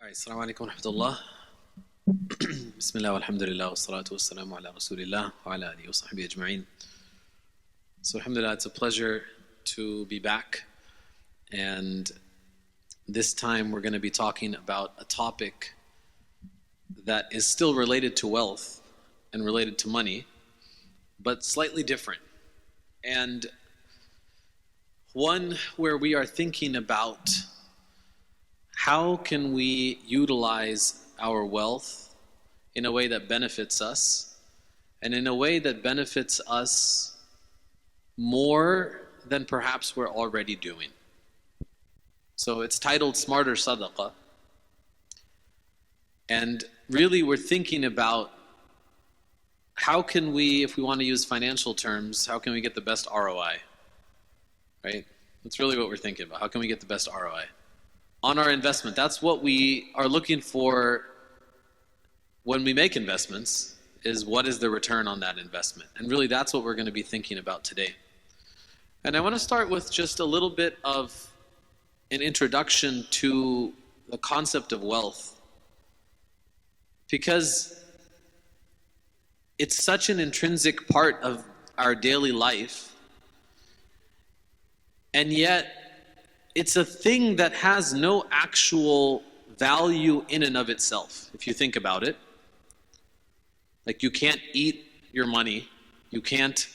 All right, Assalamu alaikum wa rahmatullah. Bismillah walhamdulillah wa salatu wa salamu ala rasulillah wa ala alihi wa sahbihi ajma'in. So alhamdulillah, it's a pleasure to be back. And this time we're going to be talking about a topic that is still related to wealth and related to money, but slightly different. And one where we are thinking about how can we utilize our wealth in a way that benefits us, and in a way that benefits us more than perhaps we're already doing. So it's titled Smarter Sadaqah. And really we're thinking about how can we, if we want to use financial terms, how can we get the best ROI? Right? That's really what we're thinking about. How can we get the best ROI on our investment? That's what we are looking for when we make investments, is what is the return on that investment? And really that's what we're going to be thinking about today. And I want to start with just a little bit of an introduction to the concept of wealth, because it's such an intrinsic part of our daily life, and yet it's a thing that has no actual value in and of itself, if you think about it. Like, you can't eat your money, you can't,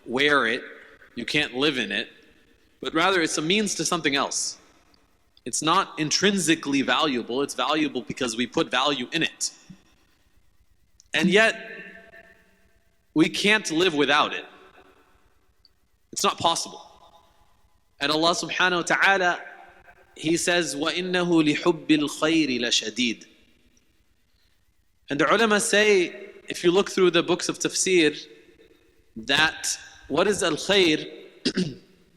wear it, you can't live in it, but rather it's a means to something else. It's not intrinsically valuable, it's valuable because we put value in it. And yet, we can't live without it. It's not possible. And Allah subhanahu wa ta'ala, He says, وَإِنَّهُ لِحُبِّ الْخَيْرِ لَشَدِيدٌ. And the ulama say, if you look through the books of tafsir, that what is al-khair?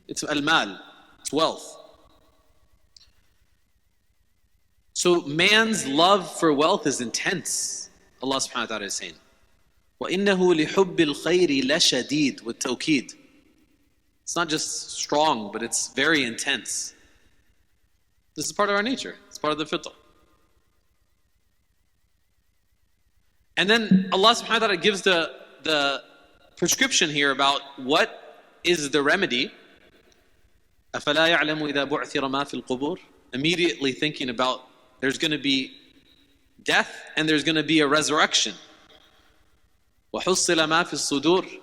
It's al-mal, it's wealth. So man's love for wealth is intense. Allah subhanahu wa ta'ala is saying, وَإِنَّهُ لِحُبِّ الْخَيْرِ لَشَدِيدٌ with tawqeed. It's not just strong, but it's very intense. This is part of our nature. It's part of the fitrah. And then Allah subhanahu wa ta'ala gives the prescription here about what is the remedy. أَفَلَا يَعْلَمُ إِذَا بُعْثِرَ مَا فِي الْقُبُورِ. Immediately thinking about there's going to be death and there's going to be a resurrection. وَحُصِّلَ مَا فِي الصُّدُورِ.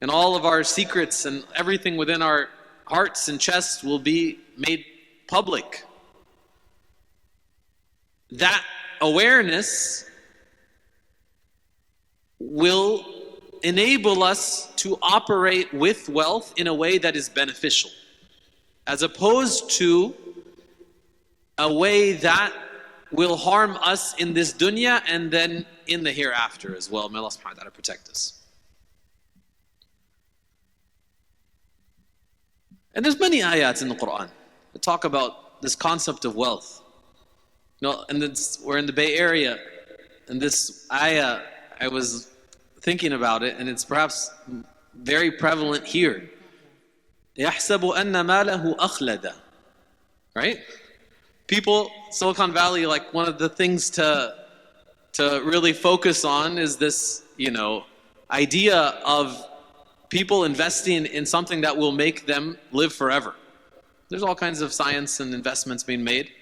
And all of our secrets and everything within our hearts and chests will be made public. That awareness will enable us to operate with wealth in a way that is beneficial, as opposed to a way that will harm us in this dunya and then in the hereafter as well. May Allah subhanahu wa ta'ala protect us. And there's many ayats in the Quran that talk about this concept of wealth. And we're in the Bay Area, and this ayah, I was thinking about it, and it's perhaps very prevalent here. يَحْسَبُ أَنَّ مَالَهُ أَخْلَدَ. Right? People, Silicon Valley, like one of the things to really focus on is this, idea of people investing in something that will make them live forever. There's all kinds of science and investments being made.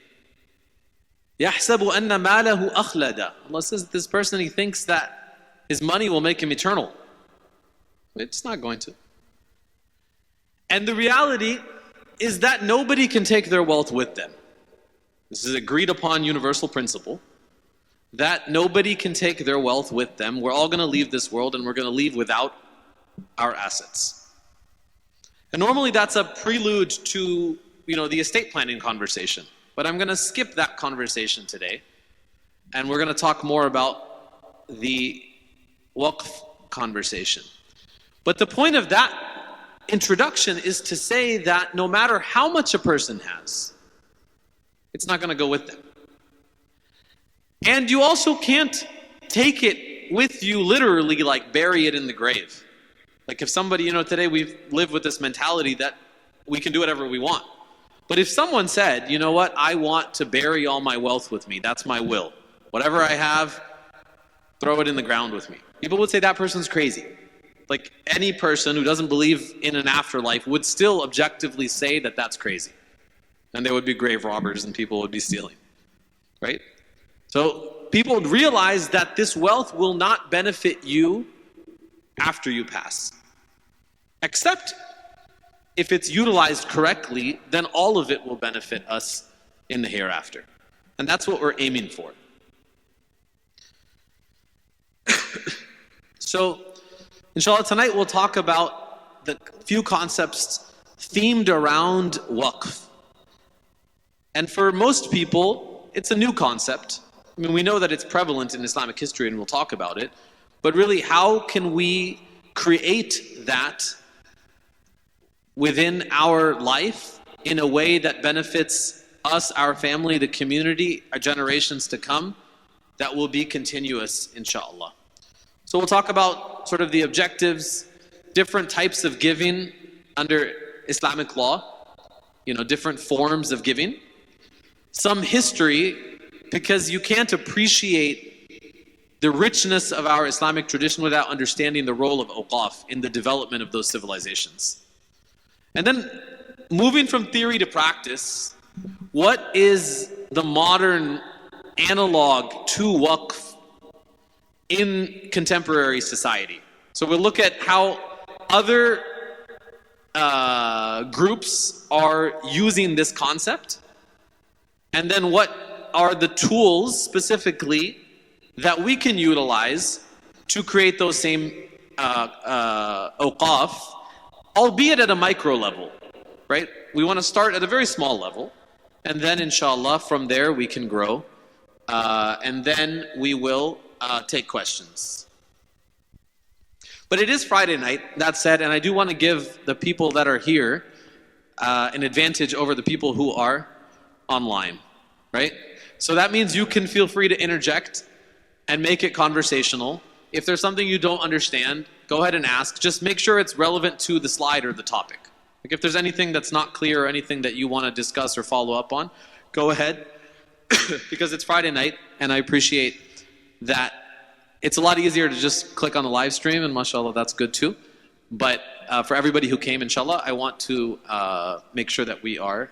يَحْسَبُ أَنَّ مَالَهُ أَخْلَدَ. Allah says that this person, he thinks that his money will make him eternal. It's not going to. And the reality is that nobody can take their wealth with them. This is an agreed upon universal principle, that nobody can take their wealth with them. We're all going to leave this world, and we're going to leave without our assets. And normally that's a prelude to, the estate planning conversation. But I'm going to skip that conversation today, and we're going to talk more about the Waqf conversation. But the point of that introduction is to say that no matter how much a person has, it's not going to go with them. And you also can't take it with you literally, like bury it in the grave. Like if somebody, today we've lived with this mentality that we can do whatever we want. But if someone said, you know what, I want to bury all my wealth with me, that's my will. Whatever I have, throw it in the ground with me. People would say that person's crazy. Like any person who doesn't believe in an afterlife would still objectively say that that's crazy. And there would be grave robbers and people would be stealing. Right? So people would realize that this wealth will not benefit you after you pass. Except if it's utilized correctly, then all of it will benefit us in the hereafter. And that's what we're aiming for. So, inshallah, tonight we'll talk about the few concepts themed around waqf. And for most people, it's a new concept. I mean, we know that it's prevalent in Islamic history and we'll talk about it. But really, how can we create that within our life in a way that benefits us, our family, the community, our generations to come, that will be continuous, inshallah. So we'll talk about sort of the objectives, different types of giving under Islamic law, different forms of giving. Some history, because you can't appreciate the richness of our Islamic tradition without understanding the role of Waqf in the development of those civilizations. And then moving from theory to practice, what is the modern analog to Waqf in contemporary society? So we'll look at how other groups are using this concept, and then what are the tools specifically that we can utilize to create those same awqaf, albeit at a micro level, right? We want to start at a very small level, and then inshallah from there we can grow, and then we will take questions. But it is Friday night, that said, and I do want to give the people that are here an advantage over the people who are online, right? So that means you can feel free to interject and make it conversational. If there's something you don't understand, go ahead and ask. Just make sure it's relevant to the slide or the topic. Like if there's anything that's not clear or anything that you want to discuss or follow up on, go ahead, because it's Friday night, and I appreciate that. It's a lot easier to just click on the live stream, and mashallah, that's good too. But for everybody who came, inshallah, I want to make sure that we are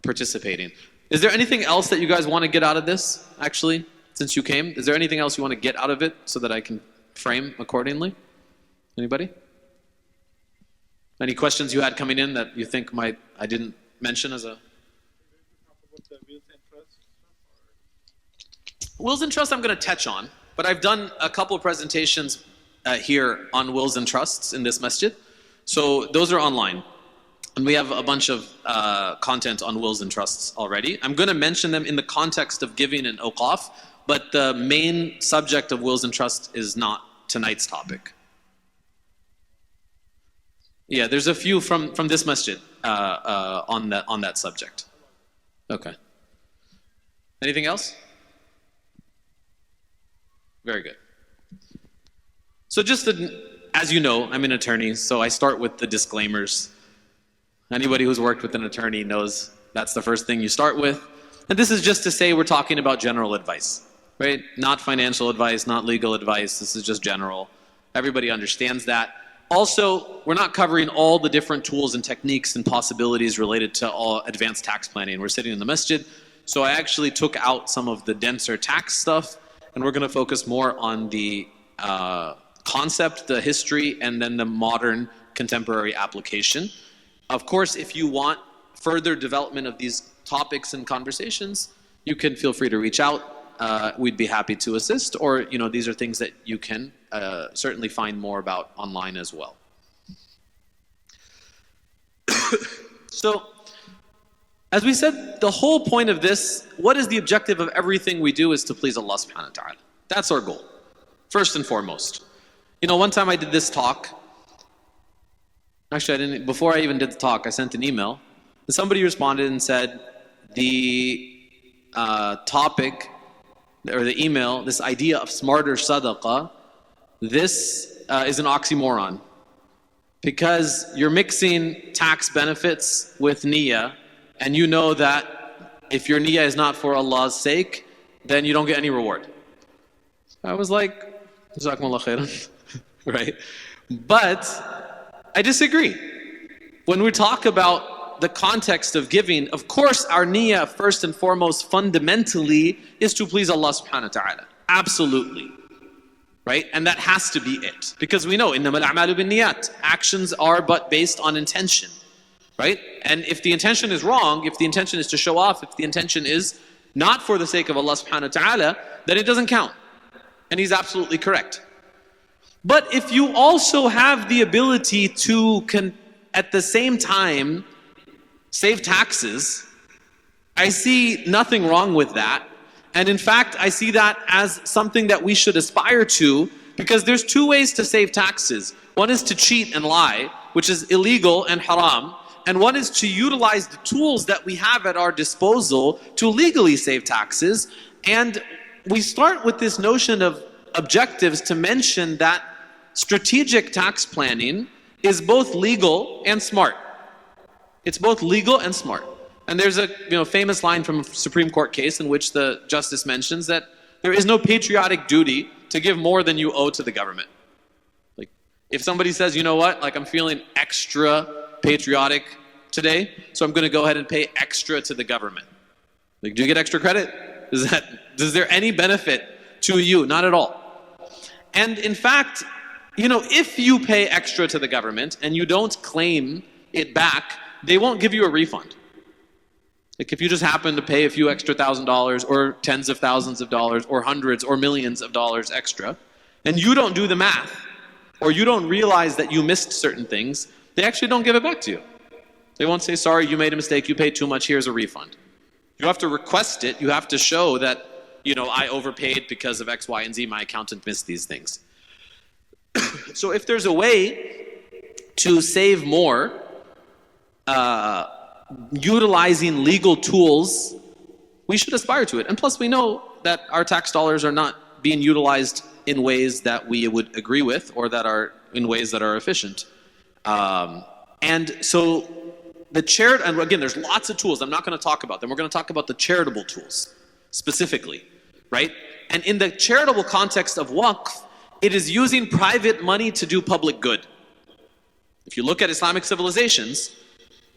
participating. Is there anything else that you guys want to get out of this, actually, since you came? Is there anything else you want to get out of it so that I can frame accordingly? Anybody? Any questions you had coming in that you think I didn't mention as a... Wills and trusts I'm going to touch on, but I've done a couple of presentations here on wills and trusts in this masjid. So those are online. And we have a bunch of content on wills and trusts already. I'm going to mention them in the context of giving and awqaf, but the main subject of wills and trusts is not tonight's topic. Yeah, there's a few from this masjid on that subject. Okay. Anything else? Very good. So just as you know, I'm an attorney, so I start with the disclaimers. Anybody who's worked with an attorney knows that's the first thing you start with. And this is just to say we're talking about general advice, right? Not financial advice, not legal advice. This is just general. Everybody understands that. Also, we're not covering all the different tools and techniques and possibilities related to all advanced tax planning. We're sitting in the masjid, so I actually took out some of the denser tax stuff, and we're going to focus more on the concept, the history, and then the modern contemporary application. Of course, if you want further development of these topics and conversations, you can feel free to reach out. We'd be happy to assist, or these are things that you can certainly find more about online as well. So, as we said, the whole point of this, what is the objective of everything we do, is to please Allah subhanahu wa ta'ala. That's our goal, first and foremost. One time I did this talk. Actually, before I even did the talk, I sent an email. And somebody responded and said, the topic, or the email, this idea of smarter sadaqah, this is an oxymoron. Because you're mixing tax benefits with niyyah, and you know that if your niyyah is not for Allah's sake, then you don't get any reward. I was like, Jazakumullah khairan, right? But I disagree. When we talk about the context of giving, of course our niyyah first and foremost fundamentally is to please Allah subhanahu wa ta'ala. Absolutely. Right? And that has to be it. Because we know, إِنَّمَا الْأَعْمَالُ بِالنِّيَّاتِ, actions are but based on intention. Right? And if the intention is wrong, if the intention is to show off, if the intention is not for the sake of Allah subhanahu wa ta'ala, then it doesn't count. And he's absolutely correct. But if you also have the ability to, at the same time, save taxes, I see nothing wrong with that. And in fact, I see that as something that we should aspire to, because there's two ways to save taxes. One is to cheat and lie, which is illegal and haram. And one is to utilize the tools that we have at our disposal to legally save taxes. And we start with this notion of objectives to mention that strategic tax planning is both legal and smart. It's both legal and smart. And there's a famous line from a Supreme Court case in which the justice mentions that there is no patriotic duty to give more than you owe to the government. Like, if somebody says, you know what, like I'm feeling extra patriotic today, so I'm going to go ahead and pay extra to the government. Like, do you get extra credit? Is there any benefit to you? Not at all. And in fact, if you pay extra to the government and you don't claim it back, they won't give you a refund. Like if you just happen to pay a few extra $1,000 or tens of thousands of dollars or hundreds or millions of dollars extra, and you don't do the math, or you don't realize that you missed certain things, they actually don't give it back to you. They won't say, sorry, you made a mistake, you paid too much, here's a refund. You have to request it, you have to show that, I overpaid because of X, Y, and Z, my accountant missed these things. So if there's a way to save more, utilizing legal tools, we should aspire to it. And plus we know that our tax dollars are not being utilized in ways that we would agree with, or that are in ways that are efficient. And so and again, there's lots of tools. I'm not going to talk about them. We're going to talk about the charitable tools specifically, right? And in the charitable context of Waqf, it is using private money to do public good. If you look at Islamic civilizations,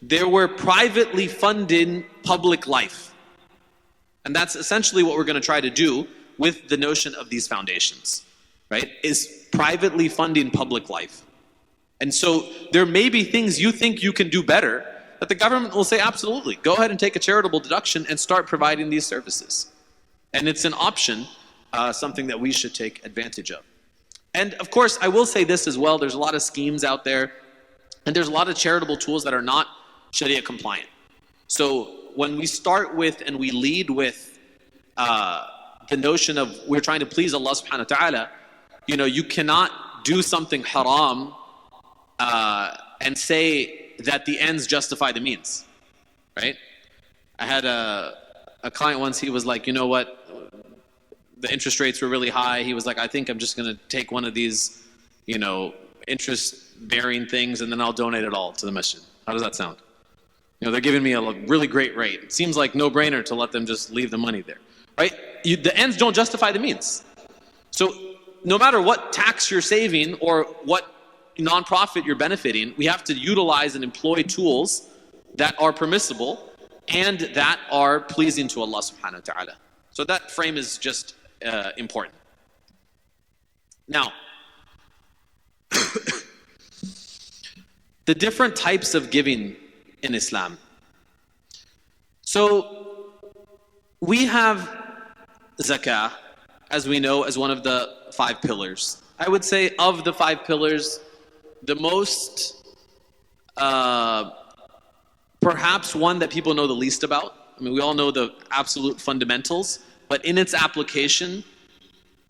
there were privately funded public life. And that's essentially what we're going to try to do with the notion of these foundations, right? Is privately funding public life. And so there may be things you think you can do better, that the government will say, absolutely, go ahead and take a charitable deduction and start providing these services. And it's an option, something that we should take advantage of. And of course, I will say this as well, there's a lot of schemes out there, and there's a lot of charitable tools that are not Sharia compliant. So when we start with and we lead with the notion of we're trying to please Allah subhanahu wa ta'ala, you cannot do something haram and say that the ends justify the means, right? I had a client once, he was like, you know what, the interest rates were really high. He was like, I think I'm just going to take one of these, interest-bearing things and then I'll donate it all to the masjid. How does that sound? They're giving me a really great rate. It seems like no-brainer to let them just leave the money there, right? The ends don't justify the means. So no matter what tax you're saving or what non-profit you're benefiting, we have to utilize and employ tools that are permissible and that are pleasing to Allah subhanahu wa ta'ala. So that frame is just important. Now, the different types of giving in Islam. So we have Zakah, as we know, as one of the 5 pillars. I would say of the 5 pillars, the most, perhaps one that people know the least about. I mean, we all know the absolute fundamentals, but in its application,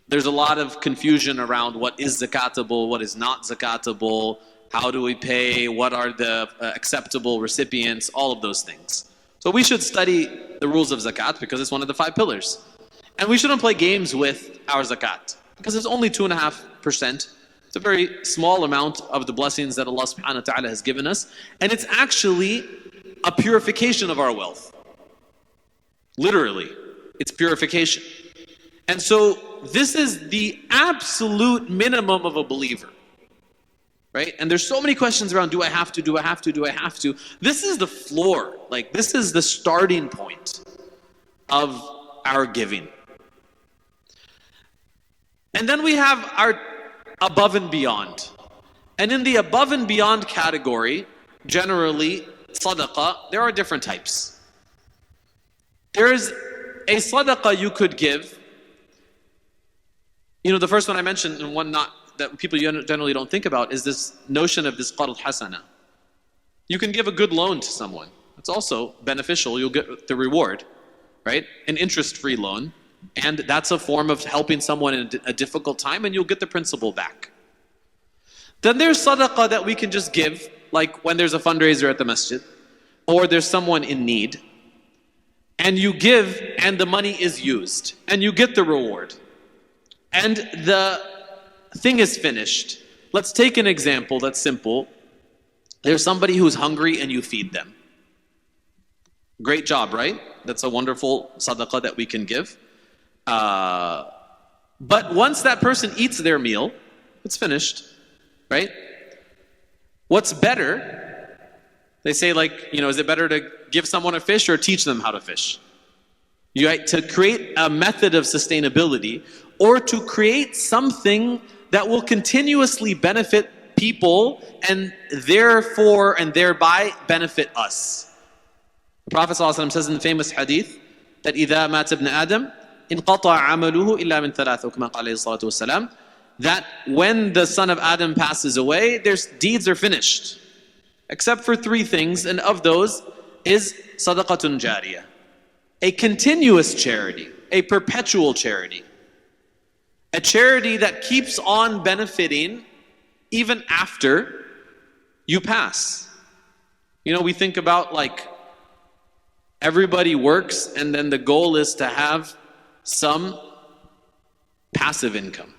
there's a lot of confusion around what is zakatable, what is not zakatable, how do we pay, what are the acceptable recipients, all of those things. So we should study the rules of zakat because it's one of the 5 pillars. And we shouldn't play games with our zakat because it's only 2.5%. It's a very small amount of the blessings that Allah subhanahu wa ta'ala has given us. And it's actually a purification of our wealth. Literally, it's purification. And so this is the absolute minimum of a believer. Right? And there's so many questions around, do I have to, do I have to, do I have to? This is the floor. Like, this is the starting point of our giving. And then we have our above and beyond. And in the above and beyond category, generally, sadaqah, there are different types. There is a sadaqah you could give. You know, the first one I mentioned, and one not that people generally don't think about, is this notion of this qard hasana. You can give a good loan to someone. It's also beneficial. You'll get the reward, right? An interest-free loan. And that's a form of helping someone in a difficult time, and you'll get the principal back. Then there's sadaqah that we can just give, like when there's a fundraiser at the masjid, or there's someone in need, and you give, and the money is used, and you get the reward. And the thing is finished. Let's take an example that's simple. There's somebody who's hungry and you feed them. Great job, right? That's a wonderful sadaqah that we can give. But once that person eats their meal, it's finished, right? What's better? They say, like, you know, is it better to give someone a fish or teach them how to fish? To create a method of sustainability, or to create something that will continuously benefit people and therefore and thereby benefit us. The Prophet ﷺ says in the famous hadith that إِذَا مَاتَ ابْنَ آدَمَ انْقَطَعَ عَمَلُهُ إِلَّا مِنْ ثَلَاثٍ وَكَمَا قَالَ عَلَيْهِ الصَّلَاةُ وَالسَّلَامُ, that when the son of Adam passes away, their deeds are finished, except for three things, and of those is sadaqatun jariyah, a continuous charity, a perpetual charity. A charity that keeps on benefiting even after you pass. You know, we think about, like, everybody works and then the goal is to have some passive income.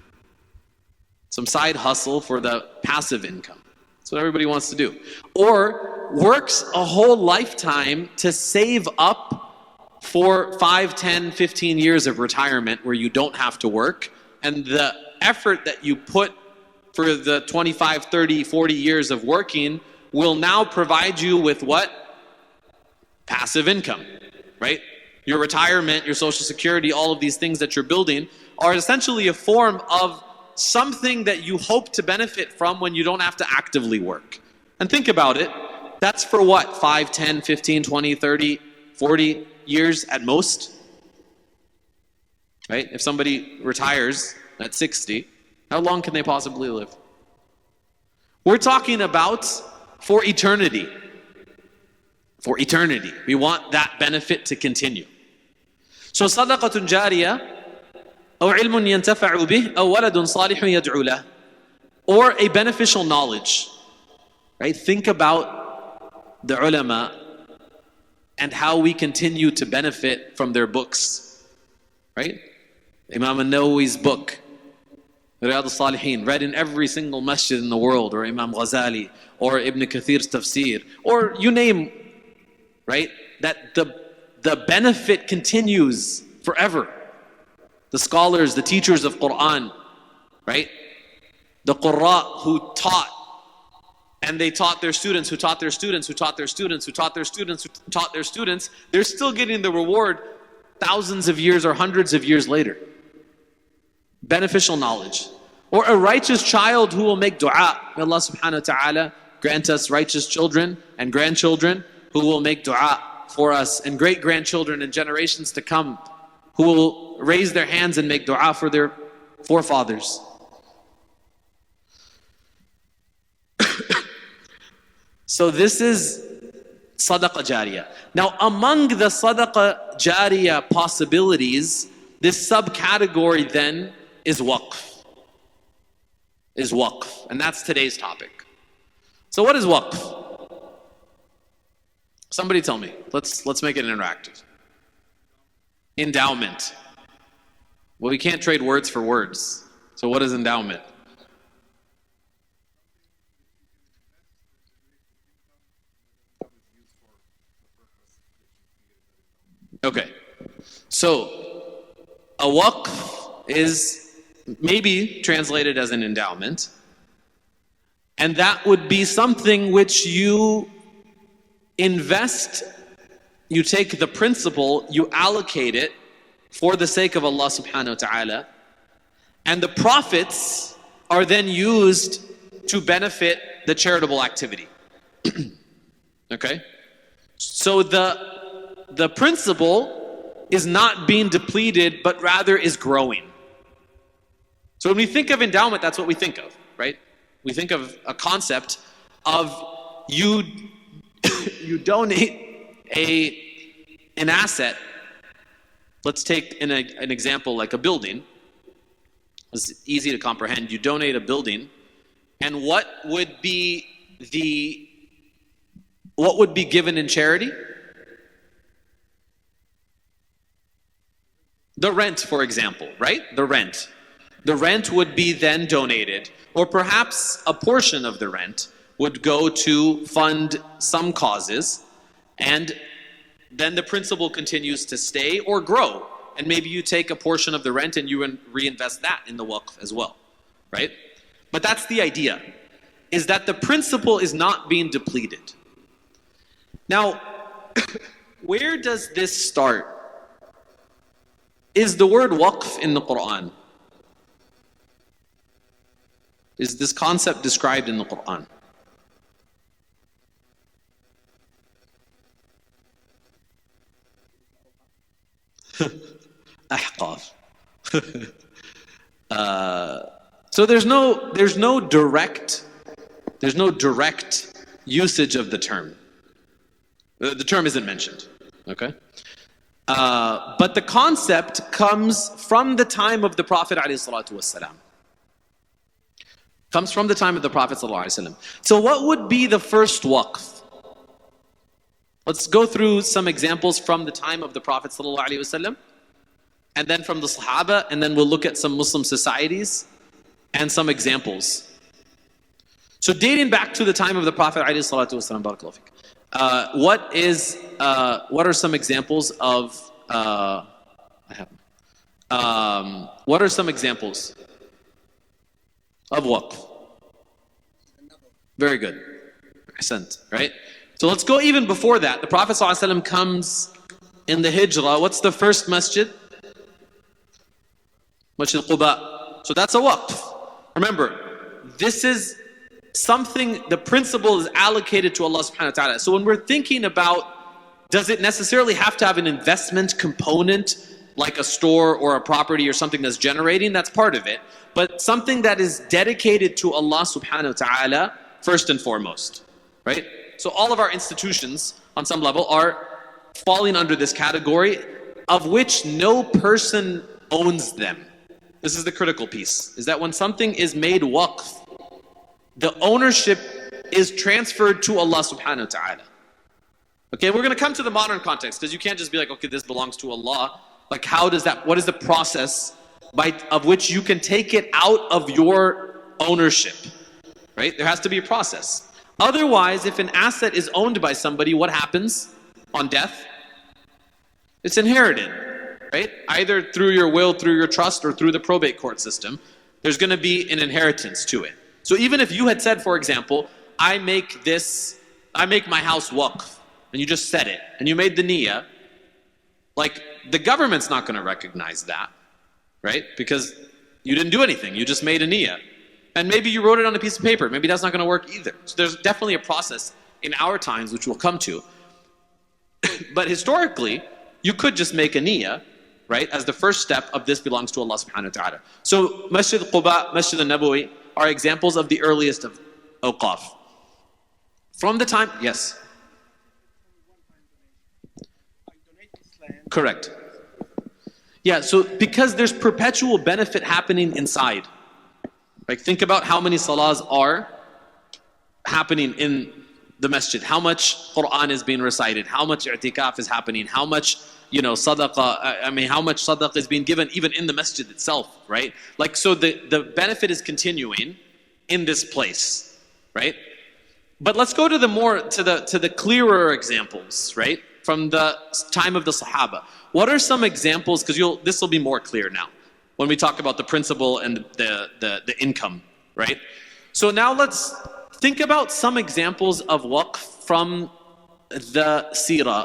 Some side hustle for the passive income. That's what everybody wants to do. Or works a whole lifetime to save up for 5, 10, 15 years of retirement where you don't have to work. And the effort that you put for the 25, 30, 40 years of working will now provide you with what? Passive income, right? Your retirement, your social security, all of these things that you're building are essentially a form of something that you hope to benefit from when you don't have to actively work. And think about it. That's for what? 5, 10, 15, 20, 30, 40 years at most? Right? If somebody retires at 60, how long can they possibly live? We're talking about for eternity. For eternity. We want that benefit to continue. So sadaqatun jariyah, أو علم ينتفع به أو ولد صالح يدعو له, or a beneficial knowledge. Right? Think about the ulama and how we continue to benefit from their books. Right? Imam al-Nawawi's book, Riyadh al-Salihin, read in every single masjid in the world, or Imam Ghazali, or Ibn Kathir's tafsir, or you name, right? That the benefit continues forever. The scholars, the teachers of Quran, right? The Qurra who taught, and they taught their students, who taught their students, who taught their students, who taught their students, who taught their students, they're still getting the reward thousands of years or hundreds of years later. Beneficial knowledge. Or a righteous child who will make dua. May Allah subhanahu wa ta'ala grant us righteous children and grandchildren who will make dua for us, and great-grandchildren and generations to come who will raise their hands and make dua for their forefathers. So this is sadaqah jariyah. Now, among the sadaqah jariyah possibilities, this subcategory then is waqf. And that's today's topic. So what is waqf? Somebody tell me. Let's make it interactive. Endowment. Well, we can't trade words for words. So what is endowment? So, a waqf is maybe translated as an endowment, and that would be something which you invest, you take the principal, you allocate it for the sake of Allah subhanahu wa ta'ala, and the profits are then used to benefit the charitable activity. Okay? So the principal is not being depleted, but rather is growing. So when we think of endowment, that's what we think of, right? We think of a concept of you donate an asset. Let's take an example like a building. It's easy to comprehend. You donate a building, and what would be given in charity? The rent, for example, right? The rent. The rent would be then donated, or perhaps a portion of the rent would go to fund some causes, and then the principal continues to stay or grow. And maybe you take a portion of the rent and you reinvest that in the waqf as well, right? But that's the idea, is that the principal is not being depleted. Now, where does this start? Is the word waqf in the Quran? Is this concept described in the Quran? Ahqaf. So there's no direct usage of the term. The term isn't mentioned. Okay? But the concept comes from the time of the Prophet ﷺ. Comes from the time of the Prophet ﷺ. So what would be the first waqf? Let's go through some examples from the time of the Prophet ﷺ, and then from the Sahaba, and then we'll look at some Muslim societies and some examples. So dating back to the time of the Prophet ﷺ, barakallahu fik. What are some examples of what are some examples of waqf? Very good. Ahsant, right? So let's go even before that. The Prophet ﷺ comes in the Hijrah. What's the first masjid? Masjid Quba. So that's a waqf. Remember, this is something, the principle is allocated to Allah subhanahu wa ta'ala. So when we're thinking about, does it necessarily have to have an investment component, like a store or a property or something that's generating? That's part of it. But something that is dedicated to Allah subhanahu wa ta'ala, first and foremost, right? So all of our institutions, on some level, are falling under this category, of which no person owns them. This is the critical piece, is that when something is made waqf, the ownership is transferred to Allah subhanahu wa ta'ala. Okay, we're going to come to the modern context, because you can't just be like, okay, this belongs to Allah. Like, how does that, what is the process of which you can take it out of your ownership, right? There has to be a process. Otherwise, if an asset is owned by somebody, what happens on death? It's inherited, right? Either through your will, through your trust, or through the probate court system. There's going to be an inheritance to it. So even if you had said, for example, I make my house waqf, and you just said it, and you made the niyyah, like, the government's not going to recognize that, right? Because you didn't do anything, you just made a niyyah. And maybe you wrote it on a piece of paper, maybe that's not going to work either. So there's definitely a process in our times, which we'll come to. But historically, you could just make a niyyah, right? As the first step of this belongs to Allah subhanahu wa ta'ala. So Masjid Quba, Masjid al-Nabawi are examples of the earliest of awqaf. From the time, yes? Correct. Yeah, so because there's perpetual benefit happening inside. Like, think about how many salahs are happening in the masjid, how much Quran is being recited, how much i'tikaf is happening, how much, sadaqah, how much sadaqah is being given even in the masjid itself, right? Like, so the benefit is continuing in this place, right? But let's go to the clearer examples, right? from the time of the Sahaba. What are some examples? Because this will be more clear now when we talk about the principle and the income, right? So now let's think about some examples of waqf from the seerah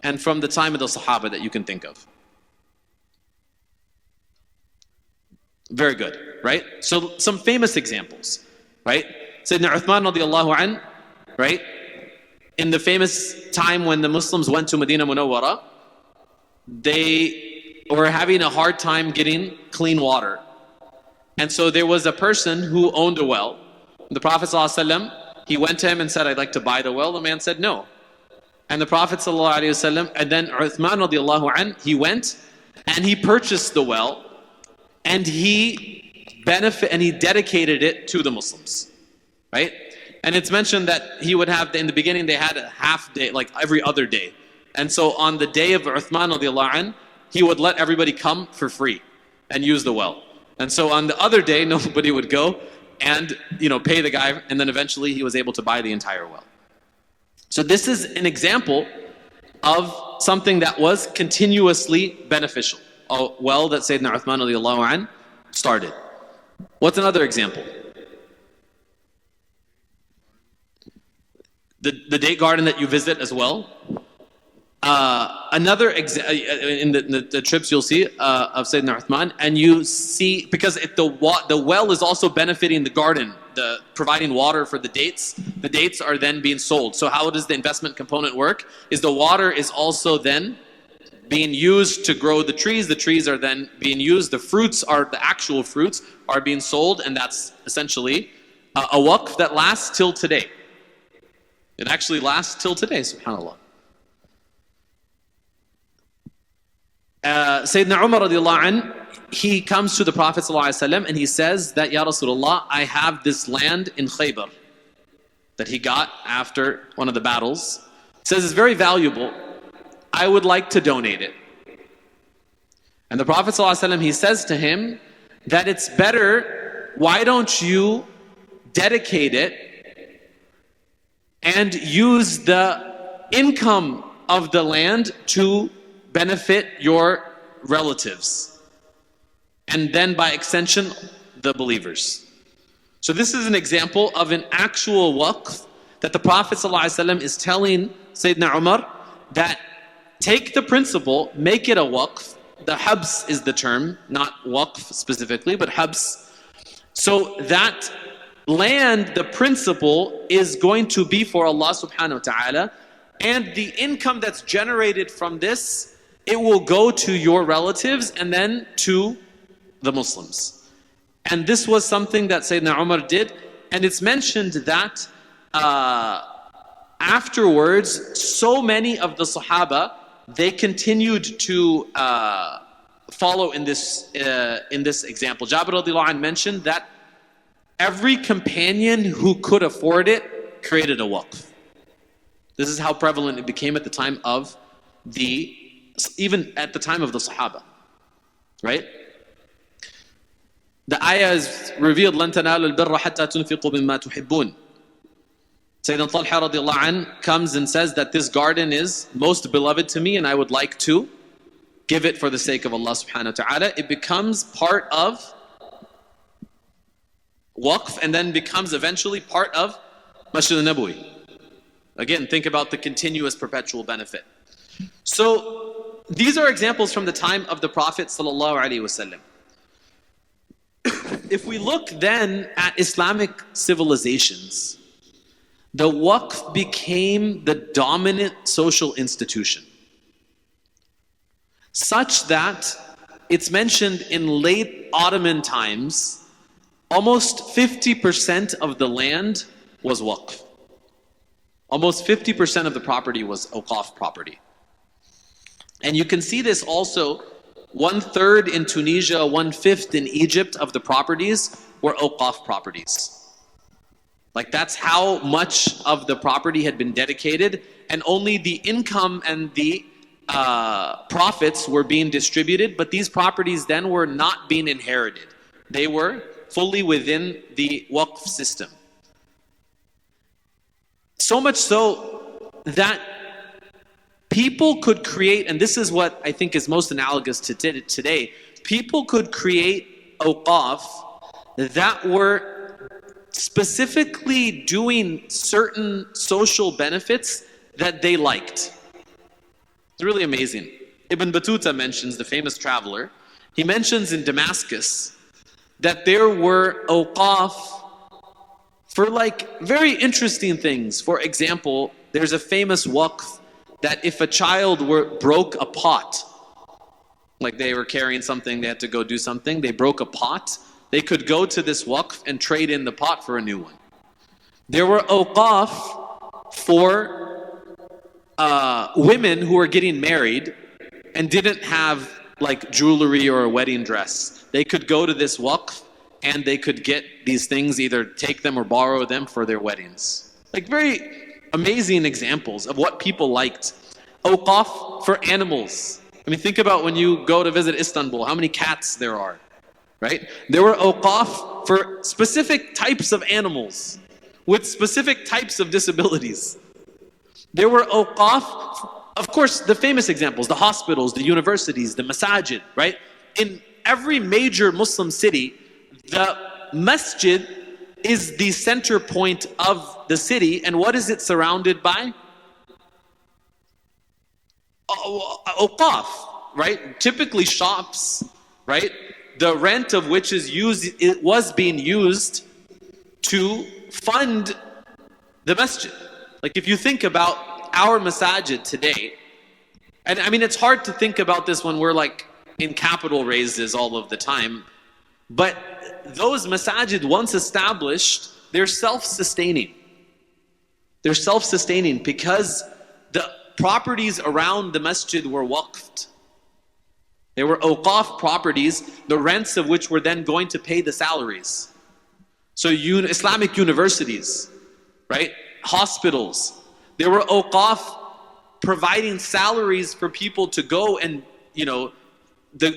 and from the time of the Sahaba that you can think of. Very good, right? So some famous examples, right? Sayyidina Uthman radiallahu an, right? In the famous time when the Muslims went to Medina Munawwara, they were having a hard time getting clean water. And so there was a person who owned a well. The Prophet ﷺ, he went to him and said, I'd like to buy the well. The man said no. And the Prophet ﷺ, and then Uthman radiallahu an, he went and he purchased the well and he dedicated it to the Muslims, right? And it's mentioned that he would have, in the beginning they had a half day, like every other day. And so on the day of Uthman radiallahu an, he would let everybody come for free and use the well. And so on the other day, nobody would go and pay the guy, and then eventually he was able to buy the entire well. So this is an example of something that was continuously beneficial. A well that Sayyidina Uthman radiallahu an started. What's another example? The date garden that you visit as well. Another in the trips you'll see of Sayyidina Uthman, and you see, because the well is also benefiting the garden, providing water for the dates. The dates are then being sold. So how does the investment component work? Is the water is also then being used to grow the trees. The trees are then being used. The actual fruits are being sold, and that's essentially a waqf that lasts till today. It actually lasts till today, subhanAllah. Sayyidina Umar radiallahu an, he comes to the Prophet ﷺ and he says that, Ya Rasulullah, I have this land in Khaybar that he got after one of the battles. He says it's very valuable. I would like to donate it. And the Prophet ﷺ, he says to him that it's better, why don't you dedicate it and use the income of the land to benefit your relatives, and then by extension the believers. So this is an example of an actual waqf that the Prophet ﷺ is telling Sayyidina Umar that take the principle, make it a waqf. The habs is the term, not waqf specifically, but habs. So that land, the principle, is going to be for Allah subhanahu wa ta'ala, and the income that's generated from this, it will go to your relatives and then to the Muslims. And this was something that Sayyidina Umar did, and it's mentioned that afterwards, so many of the Sahaba, they continued to follow in this example. Jabir radiallahu anh mentioned that every companion who could afford it created a waqf. This is how prevalent it became at the time of even at the time of the Sahaba, right? The ayah is revealed, لَن تَنَالُوا الْبِرَّ حَتَّى تُنْفِقُوا مِمَّا تُحِبُّونَ. Sayyidina Talha radiallahu anh comes and says that this garden is most beloved to me and I would like to give it for the sake of Allah subhanahu wa ta'ala. It becomes part of waqf and then becomes eventually part of Masjid al-Nabawi. Again, think about the continuous perpetual benefit. So these are examples from the time of the Prophet sallallahu alaihi wasallam. If we look then at Islamic civilizations, the waqf became the dominant social institution, such that it's mentioned in late Ottoman times, almost 50% of the land was waqf. Almost 50% of the property was awqaf property. And you can see this also, 1/3 in Tunisia, 1/5 in Egypt of the properties were awqaf properties. Like that's how much of the property had been dedicated, and only the income and the profits were being distributed, but these properties then were not being inherited. They were fully within the waqf system. So much so that people could create, and this is what I think is most analogous to today, people could create awqaf that were specifically doing certain social benefits that they liked. It's really amazing. Ibn Battuta mentions, the famous traveler, he mentions in Damascus that there were awqaf for like very interesting things. For example, there's a famous waqf that if a child broke a pot, like they were carrying something, they had to go do something, they broke a pot, they could go to this waqf and trade in the pot for a new one. There were awqaf for women who were getting married and didn't have like jewelry or a wedding dress. They could go to this waqf and they could get these things, either take them or borrow them for their weddings. Like very amazing examples of what people liked. Awqaf for animals. I mean, think about when you go to visit Istanbul, how many cats there are, right? There were awqaf for specific types of animals with specific types of disabilities. There were awqaf, of course, the famous examples, the hospitals, the universities, the masajid, right? In every major Muslim city, the masjid is the center point of the city, and what is it surrounded by? Awqaf, right? Typically shops, right? The rent of which it was being used to fund the masjid. Like if you think about our masajid today, and I mean it's hard to think about this when we're like in capital raises all of the time, but those masajid once established, they're self-sustaining. They're self-sustaining because the properties around the masjid were waqfed. They were awqaf properties, the rents of which were then going to pay the salaries. So Islamic universities, right? Hospitals. There were awqaf providing salaries for people to go and,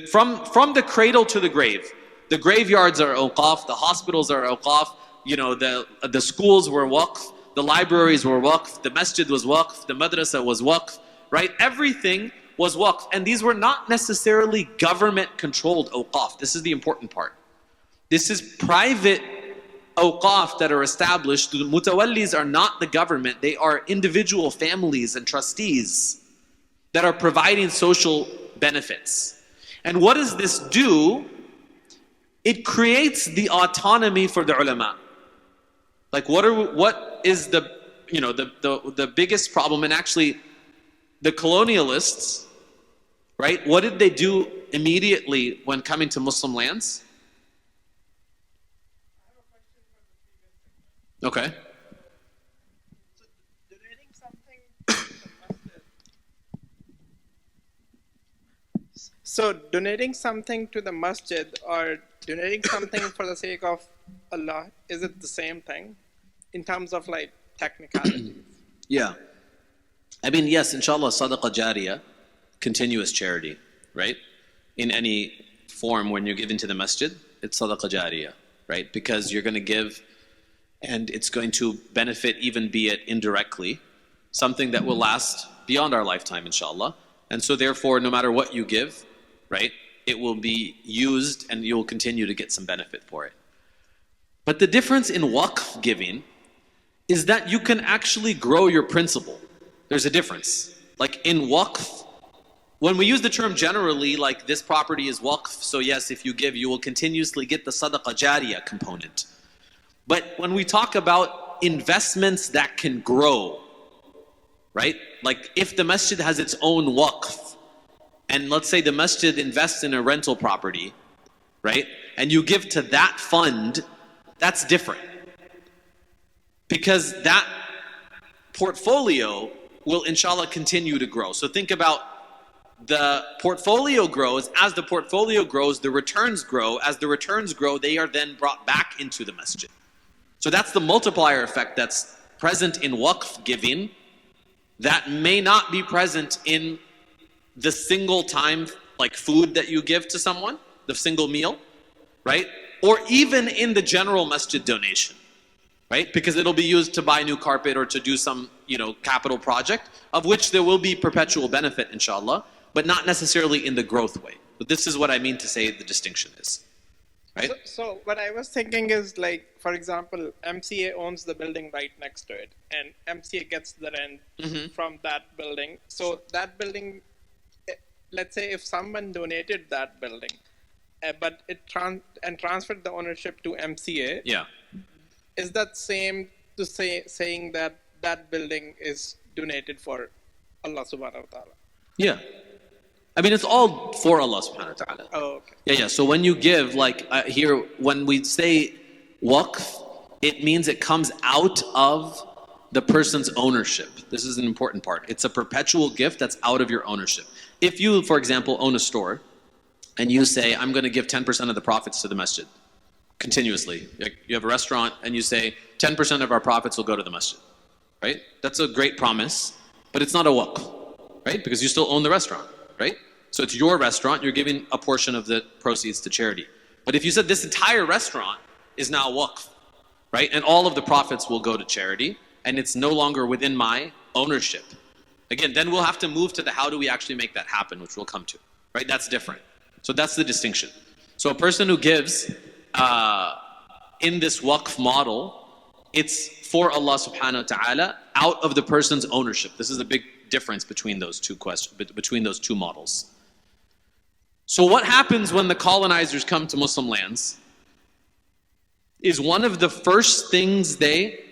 from the cradle to the grave. The graveyards are awqaf, the hospitals are awqaf, the schools were waqf, the libraries were waqf, the masjid was waqf, the madrasa was waqf, right? Everything was waqf. And these were not necessarily government-controlled awqaf. This is the important part. This is private awqaf that are established. The mutawallis are not the government. They are individual families and trustees that are providing social benefits. And what does this do? It creates the autonomy for the ulama. Like what is the biggest problem? And actually the colonialists, right? What did they do immediately when coming to Muslim lands? Okay. So donating something to the masjid or donating something for the sake of Allah, is it the same thing in terms of like technicalities? Yeah. I mean, yes, inshallah, Sadaqah Jariyah, continuous charity, right? In any form when you're giving to the masjid, it's Sadaqah Jariyah, right? Because you're going to give and it's going to benefit, even be it indirectly, something that will last beyond our lifetime, inshallah. And so therefore, no matter what you give, right, it will be used and you will continue to get some benefit for it. But the difference in waqf giving is that you can actually grow your principal. There's a difference. Like in waqf, when we use the term generally, like this property is waqf, so yes, if you give, you will continuously get the Sadaqah Jariyah component. But when we talk about investments that can grow, right? Like if the masjid has its own waqf, and let's say the masjid invests in a rental property, right? And you give to that fund, that's different. Because that portfolio will inshallah continue to grow. So think about the portfolio grows. As the portfolio grows, the returns grow. As the returns grow, they are then brought back into the masjid. So that's the multiplier effect that's present in waqf giving that may not be present in the single time, like food that you give to someone, the single meal, right? Or even in the general masjid donation, right? Because it'll be used to buy new carpet or to do some, capital project, of which there will be perpetual benefit, inshallah, but not necessarily in the growth way. But this is what I mean to say the distinction is, right? So what I was thinking is, like, for example, MCA owns the building right next to it, and MCA gets the rent from that building. So that building, let's say if someone donated that building, but it transferred the ownership to MCA, Yeah. is that same to saying that that building is donated for Allah subhanahu wa ta'ala? Yeah. I mean, it's all for Allah subhanahu wa ta'ala. Oh, okay. Yeah. So when you give, like here, when we say waqf, it means it comes out of the person's ownership. This is an important part. It's a perpetual gift that's out of your ownership. If you, for example, own a store, and you say, I'm going to give 10% of the profits to the masjid, continuously. You have a restaurant, and you say, 10% of our profits will go to the masjid, right? That's a great promise, but it's not a waqf, right? Because you still own the restaurant, right? So it's your restaurant, you're giving a portion of the proceeds to charity. But if you said this entire restaurant is now waqf, right? And all of the profits will go to charity, and it's no longer within my ownership. Again, then we'll have to move to the how do we actually make that happen, which we'll come to, right? That's different. So that's the distinction. So a person who gives in this waqf model, it's for Allah subhanahu wa ta'ala out of the person's ownership. This is a big difference between those two between those two models. So what happens when the colonizers come to Muslim lands is one of the first things they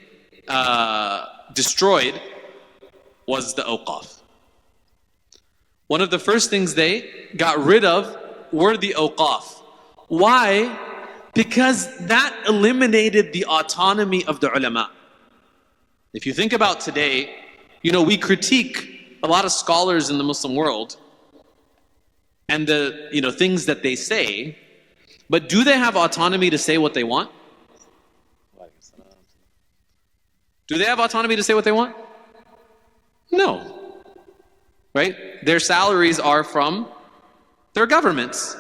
destroyed was the awqaf. One of the first things they got rid of were the awqaf. Why? Because that eliminated the autonomy of the ulama. If you think about today, we critique a lot of scholars in the Muslim world and the things that they say, but do they have autonomy to say what they want? Do they have autonomy to say what they want? No. Right? Their salaries are from their governments.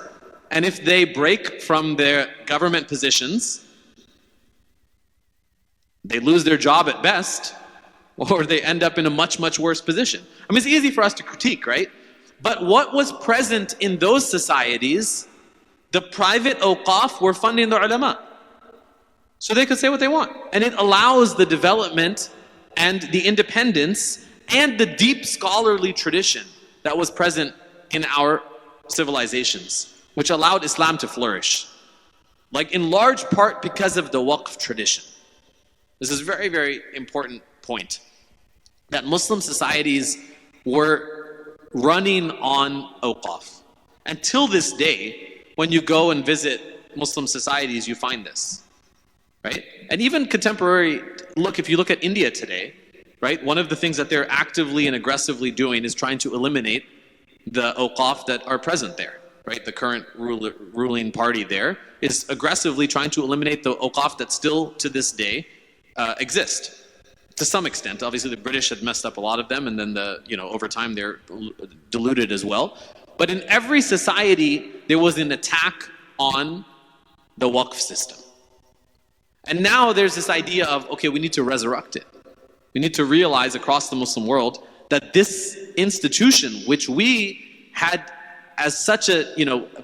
And if they break from their government positions, they lose their job at best, or they end up in a much, much worse position. I mean, it's easy for us to critique, right? But what was present in those societies, the private awqaf were funding the ulama. So they could say what they want. And it allows the development and the independence and the deep scholarly tradition that was present in our civilizations, which allowed Islam to flourish. Like in large part because of the waqf tradition. This is a very, very important point. That Muslim societies were running on awqaf. Until this day, when you go and visit Muslim societies, you find this. Right? And even contemporary, if you look at India today, right? One of the things that they're actively and aggressively doing is trying to eliminate the awqaf that are present there. Right? The current ruling party there is aggressively trying to eliminate the awqaf that still to this day exist. To some extent, obviously the British had messed up a lot of them, and then over time they're diluted as well. But in every society, there was an attack on the waqf system. And now there's this idea of, okay, we need to resurrect it. We need to realize across the Muslim world that this institution, which we had as such a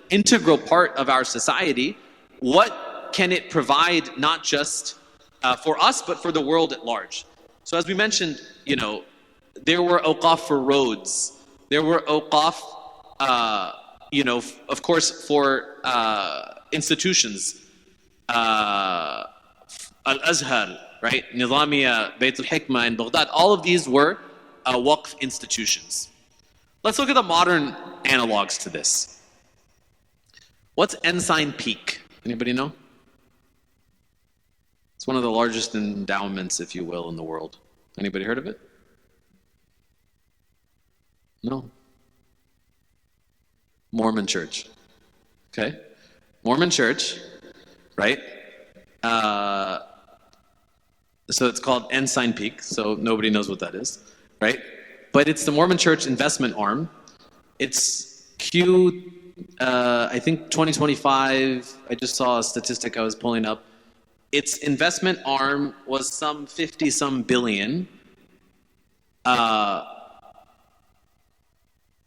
integral part of our society, what can it provide not just for us but for the world at large? So as we mentioned, there were awqaf for roads, there were awqaf, of course, for institutions, Al-Azhar, right? Nizamiya, Bayt al-Hikmah in Baghdad. All of these were waqf institutions. Let's look at the modern analogs to this. What's Ensign Peak? Anybody know? It's one of the largest endowments, if you will, in the world. Anybody heard of it? No. Mormon Church. Okay. Mormon Church, right? So it's called Ensign Peak, so nobody knows what that is, right? But it's the Mormon Church investment arm. It's I think 2025, I just saw a statistic I was pulling up. its investment arm was some 50-some billion.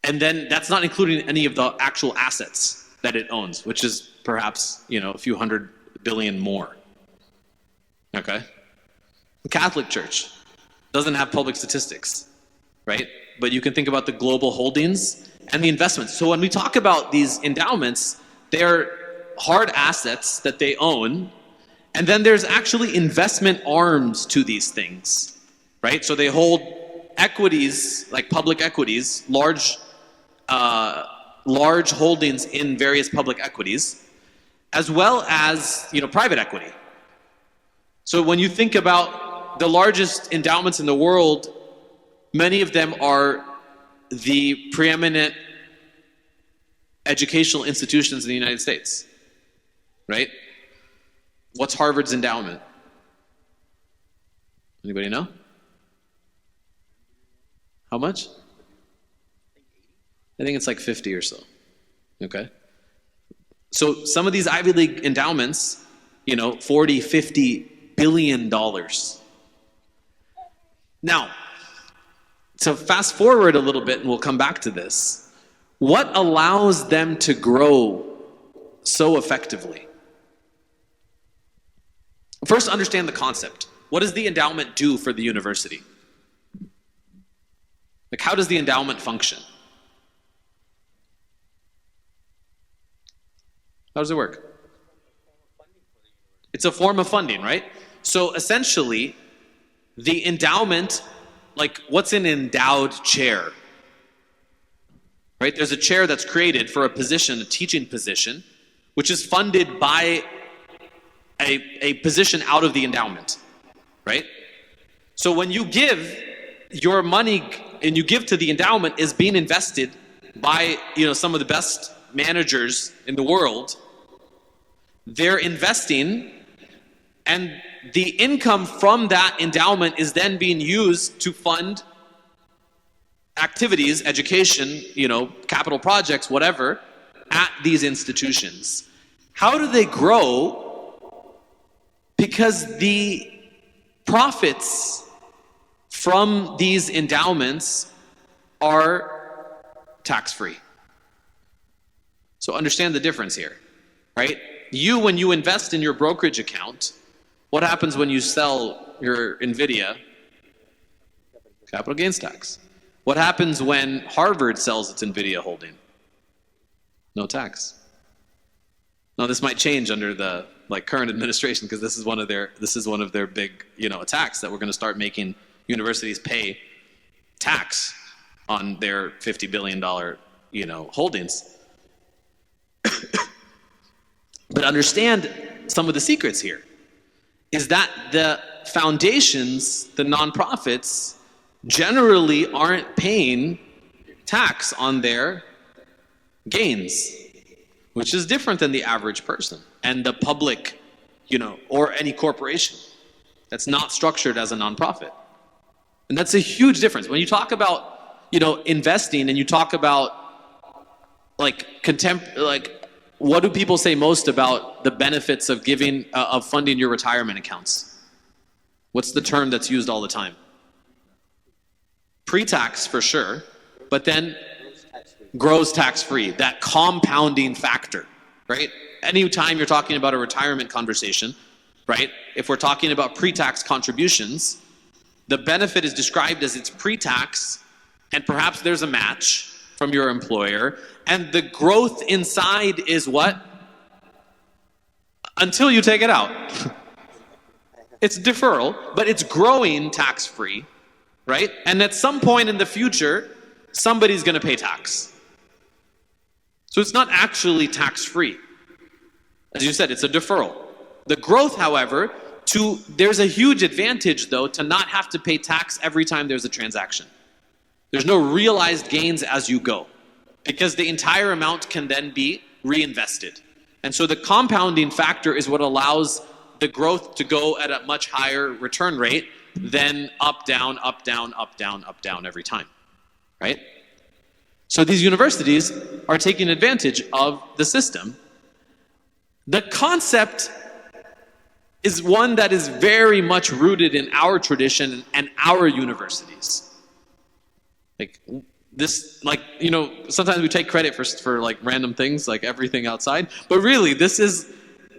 And then that's not including any of the actual assets that it owns, which is perhaps, a few hundred billion more. Okay? The Catholic Church doesn't have public statistics, right? But you can think about the global holdings and the investments. So when we talk about these endowments, they're hard assets that they own, and then there's actually investment arms to these things, right? So they hold equities, like public equities, large holdings in various public equities, as well as private equity. So when you think about the largest endowments in the world, many of them are the preeminent educational institutions in the United States, right? What's Harvard's endowment? Anybody know? How much? I think it's like 50 or so. Okay? So some of these Ivy League endowments, 40, 50 billion dollars. Now, to fast forward a little bit, and we'll come back to this, what allows them to grow so effectively? First, understand the concept. What does the endowment do for the university? Like, how does the endowment function? How does it work? It's a form of funding, right? So essentially, the endowment, like what's an endowed chair? Right? There's a chair that's created for a position, a teaching position, which is funded by a position out of the endowment, right? So when you give your money and you give to the endowment is being invested by some of the best managers in the world. They're investing, and the income from that endowment is then being used to fund activities, education, capital projects, whatever, at these institutions. How do they grow? Because the profits from these endowments are tax-free. So understand the difference here, right? When you invest in your brokerage account, what happens when you sell your NVIDIA? Capital gains tax. What happens when Harvard sells its NVIDIA holding? No tax. Now this might change under the current administration, because this is one of their big attacks, that we're going to start making universities pay tax on their $50 billion holdings. But understand some of the secrets here is that the foundations, the nonprofits, generally aren't paying tax on their gains, which is different than the average person and the public, or any corporation that's not structured as a nonprofit. And that's a huge difference. When you talk about, investing, and you talk about what do people say most about the benefits of funding your retirement accounts? What's the term that's used all the time? Pre-tax for sure, but then grows tax-free, that compounding factor, right? Anytime you're talking about a retirement conversation, right? If we're talking about pre-tax contributions, the benefit is described as it's pre-tax, and perhaps there's a match from your employer, and the growth inside is what? Until you take it out. It's deferral, but it's growing tax-free, right? And at some point in the future, somebody's going to pay tax. So it's not actually tax-free. As you said, it's a deferral. The growth, however, there's a huge advantage, though, to not have to pay tax every time there's a transaction. There's no realized gains as you go, because the entire amount can then be reinvested. And so the compounding factor is what allows the growth to go at a much higher return rate than up, down, up, down, up, down, up, down every time, right? So these universities are taking advantage of the system. The concept is one that is very much rooted in our tradition and our universities. Like this, like, you know, sometimes we take credit for like random things, like everything outside, but really this is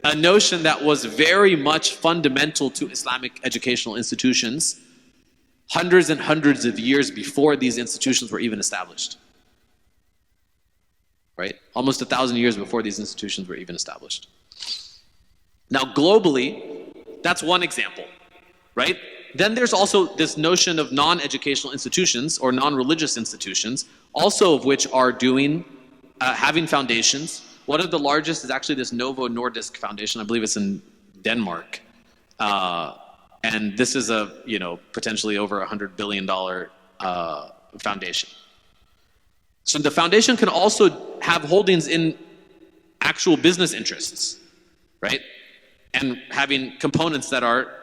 a notion that was very much fundamental to Islamic educational institutions hundreds and hundreds of years before these institutions were even established. Right? Almost 1,000 years before these institutions were even established. Now globally, that's one example, right? Then there's also this notion of non-educational institutions or non-religious institutions, also of which are having foundations. One of the largest is actually this Novo Nordisk Foundation. I believe it's in Denmark. And this is a, you know, potentially over $100 billion foundation. So the foundation can also have holdings in actual business interests, right? And having components that are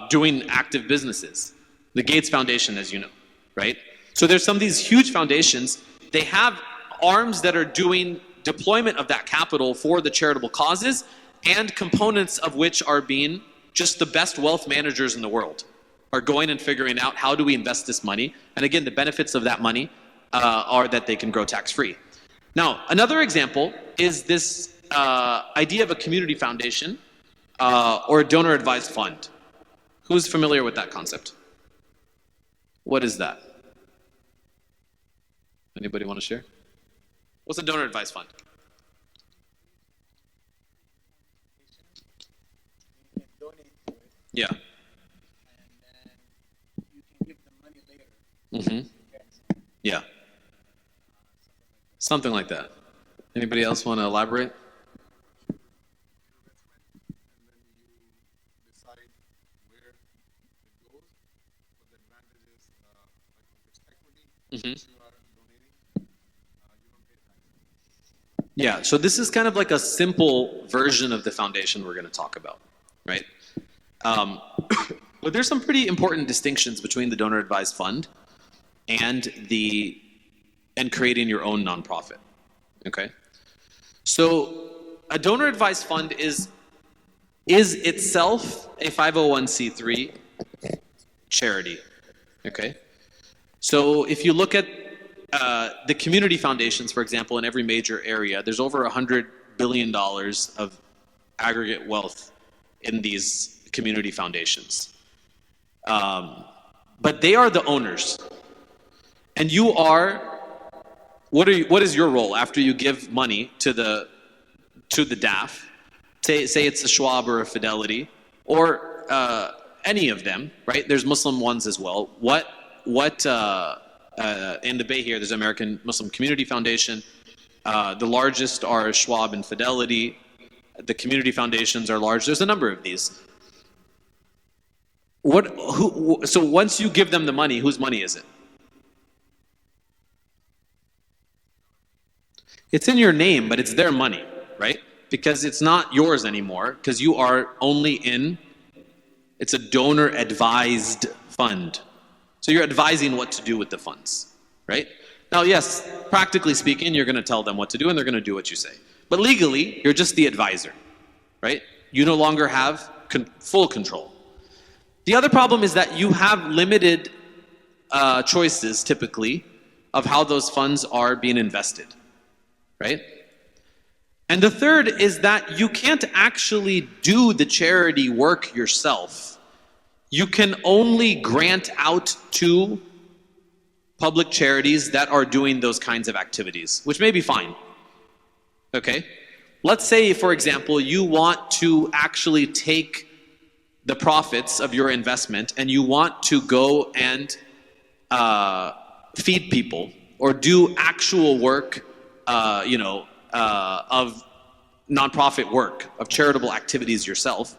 doing active businesses. The Gates Foundation, as you know, right? So there's some of these huge foundations. They have arms that are doing deployment of that capital for the charitable causes, and components of which are being just the best wealth managers in the world are going and figuring out how do we invest this money. And again, the benefits of that money are that they can grow tax-free. Now, another example is this idea of a community foundation or a donor-advised fund. Who's familiar with that concept? What is that? Anybody want to share? What's a donor-advised fund? You can donate to it. Yeah. And then you can give them money later. Mm-hmm. Yeah. Something like that. Anybody else want to elaborate? Mm-hmm. Yeah, so this is kind of like a simple version of the foundation we're going to talk about, right? But there's some pretty important distinctions between the donor advised fund and creating your own nonprofit. Okay, so a donor advised fund is itself a 501c3 charity. Okay, so if you look at the community foundations, for example, in every major area, there's over $100 billion of aggregate wealth in these community foundations. But they are the owners. And you are, what is your role after you give money to the DAF? Say it's a Schwab or a Fidelity, or any of them, right? There's Muslim ones as well. In the Bay here, there's American Muslim Community Foundation. The largest are Schwab and Fidelity. The community foundations are large. There's a number of these. So once you give them the money, whose money is it? It's in your name, but it's their money, right? Because it's not yours anymore, because you are only it's a donor advised fund. So you're advising what to do with the funds, right? Now, yes, practically speaking, you're going to tell them what to do and they're going to do what you say. But legally, you're just the advisor, right? You no longer have full control. The other problem is that you have limited choices, typically, of how those funds are being invested, right? And the third is that you can't actually do the charity work yourself. You can only grant out to public charities that are doing those kinds of activities, which may be fine. Okay? Let's say, for example, you want to actually take the profits of your investment and you want to go and feed people or do actual work, of nonprofit work, of charitable activities yourself.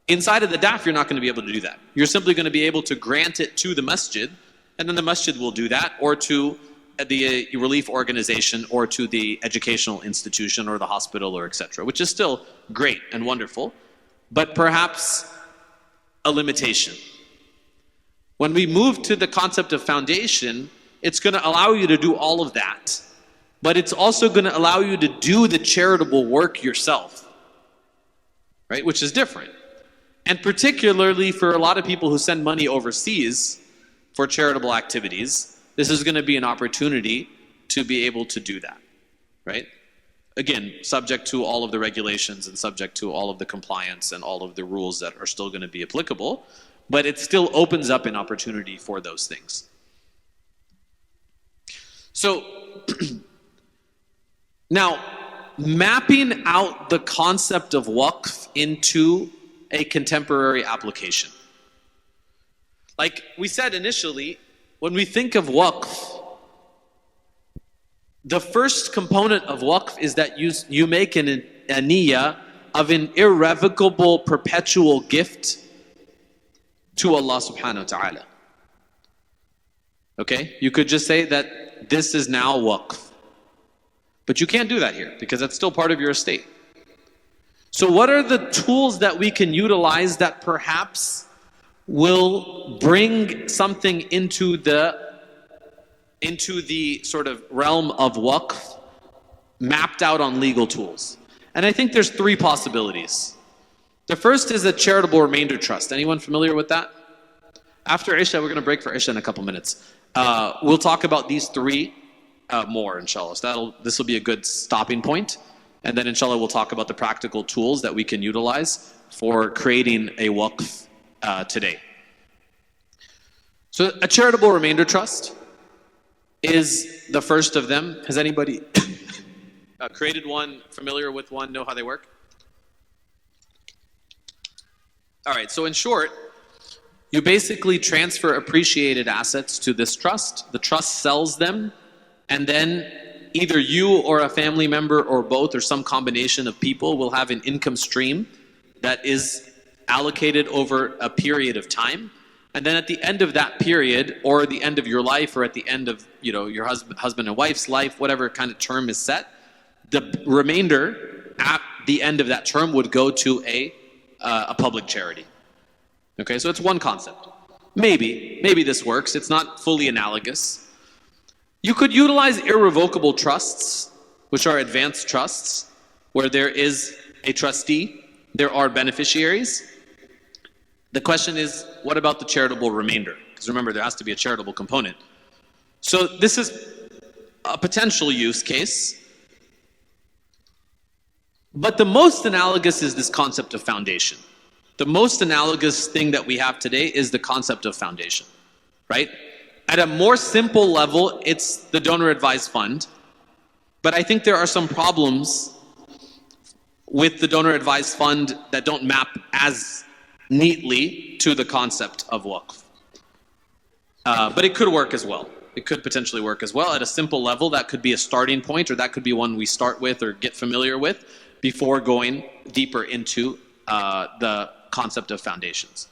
Inside of the DAF, you're not going to be able to do that. You're simply going to be able to grant it to the masjid, and then the masjid will do that, or to the relief organization, or to the educational institution, or the hospital, or etc., which is still great and wonderful, but perhaps a limitation. When we move to the concept of foundation, it's going to allow you to do all of that, but it's also going to allow you to do the charitable work yourself, right? Which is different. And particularly for a lot of people who send money overseas for charitable activities, this is going to be an opportunity to be able to do that, right? Again, subject to all of the regulations and subject to all of the compliance and all of the rules that are still going to be applicable, but it still opens up an opportunity for those things. So, now, mapping out the concept of waqf into a contemporary application. Like we said initially, when we think of waqf, the first component of waqf is that you make a niyyah of an irrevocable perpetual gift to Allah subhanahu wa ta'ala. Okay? You could just say that this is now waqf. But you can't do that here because that's still part of your estate. So what are the tools that we can utilize that perhaps will bring something into the sort of realm of waqf mapped out on legal tools? And I think there's three possibilities. The first is a charitable remainder trust. Anyone familiar with that? After Isha, we're going to break for Isha in a couple minutes. We'll talk about these three more, inshallah. So this will be a good stopping point. And then inshallah we'll talk about the practical tools that we can utilize for creating a waqf today. So a charitable remainder trust is the first of them. Has anybody created one, familiar with one, know how they work? All right, so in short, you basically transfer appreciated assets to this trust. The trust sells them, and then either you or a family member or both or some combination of people will have an income stream that is allocated over a period of time. And then at the end of that period, or at the end of your life, or at the end of your husband and wife's life, whatever kind of term is set, the remainder at the end of that term would go to a public charity. Okay, so it's one concept. Maybe this works. It's not fully analogous. You could utilize irrevocable trusts, which are advanced trusts, where there is a trustee, there are beneficiaries. The question is, what about the charitable remainder? Because remember, there has to be a charitable component. So this is a potential use case. But the most analogous is this concept of foundation. The most analogous thing that we have today is the concept of foundation, right? At a more simple level, it's the donor advised fund. But I think there are some problems with the donor advised fund that don't map as neatly to the concept of waqf. But it could work as well. It could potentially work as well. At a simple level, that could be a starting point, or that could be one we start with or get familiar with before going deeper into the concept of foundations.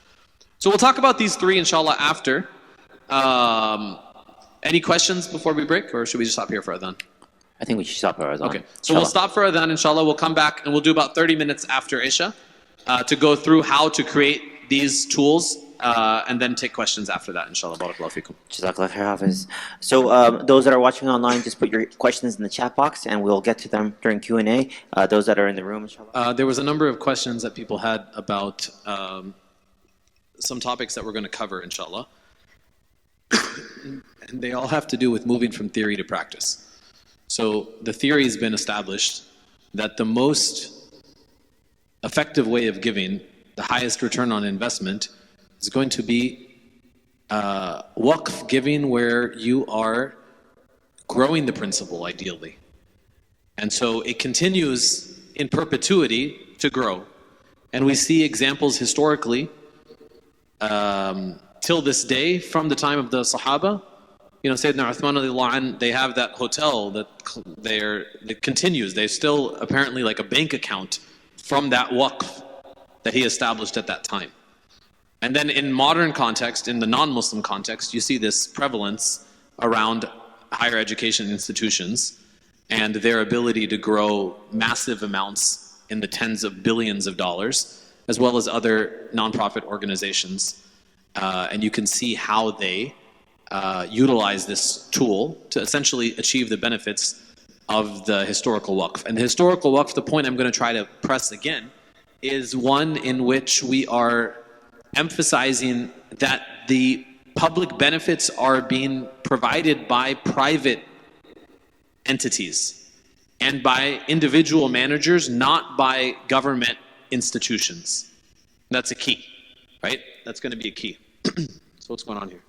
So we'll talk about these three, inshallah, after. Any questions before we break, or should we just stop here for adhan? I think we should stop for adhan. Okay, so we'll stop for adhan, inshallah. We'll come back and we'll do about 30 minutes after Isha to go through how to create these tools and then take questions after that, inshallah. Barakallahu feekum. Jazakallah khair, Hafiz. So those that are watching online, just put your questions in the chat box and we'll get to them during Q&A. Those that are in the room, inshallah. There was a number of questions that people had about some topics that we're going to cover, inshallah. And they all have to do with moving from theory to practice. So the theory has been established that the most effective way of giving, the highest return on investment, is going to be waqf giving, where you are growing the principle, ideally. And so it continues in perpetuity to grow. And we see examples historically till this day, from the time of the Sahaba. Sayyidina Uthman radiallahu anh, they have that hotel that it continues. They still apparently like a bank account from that waqf that he established at that time. And then in modern context, in the non-Muslim context, you see this prevalence around higher education institutions and their ability to grow massive amounts in the tens of billions of dollars, as well as other nonprofit organizations. And you can see how they utilize this tool to essentially achieve the benefits of the historical waqf. And the historical waqf, the point I'm going to try to press again, is one in which we are emphasizing that the public benefits are being provided by private entities and by individual managers, not by government institutions. That's a key, right? That's going to be a key. So what's going on here?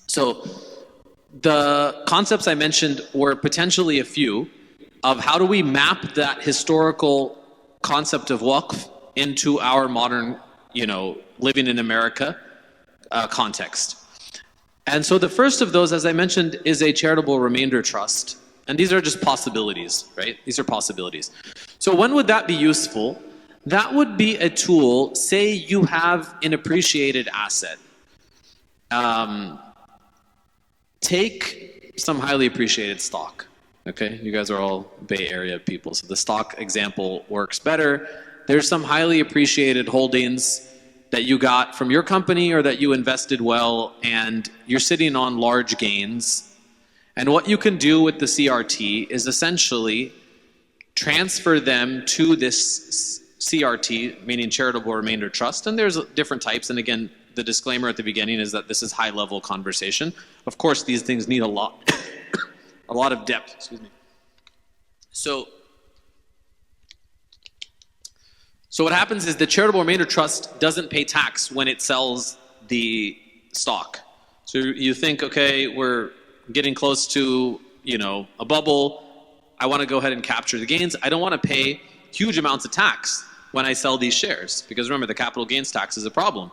So the concepts I mentioned were potentially a few of how do we map that historical concept of waqf into our modern, living in America context. And so the first of those, as I mentioned, is a charitable remainder trust. And these are just possibilities, right? These are possibilities. So when would that be useful? That would be a tool, say you have an appreciated asset. Take some highly appreciated stock. Okay, you guys are all Bay Area people, so the stock example works better. There's some highly appreciated holdings that you got from your company or that you invested well, and you're sitting on large gains. And what you can do with the CRT is essentially transfer them to this CRT, meaning charitable remainder trust, and there's different types, and again, the disclaimer at the beginning is that this is high-level conversation. Of course, these things need a lot of depth, excuse me. So what happens is the charitable remainder trust doesn't pay tax when it sells the stock. So you think, okay, we're getting close to, a bubble. I want to go ahead and capture the gains. I don't want to pay huge amounts of tax when I sell these shares, because remember, the capital gains tax is a problem.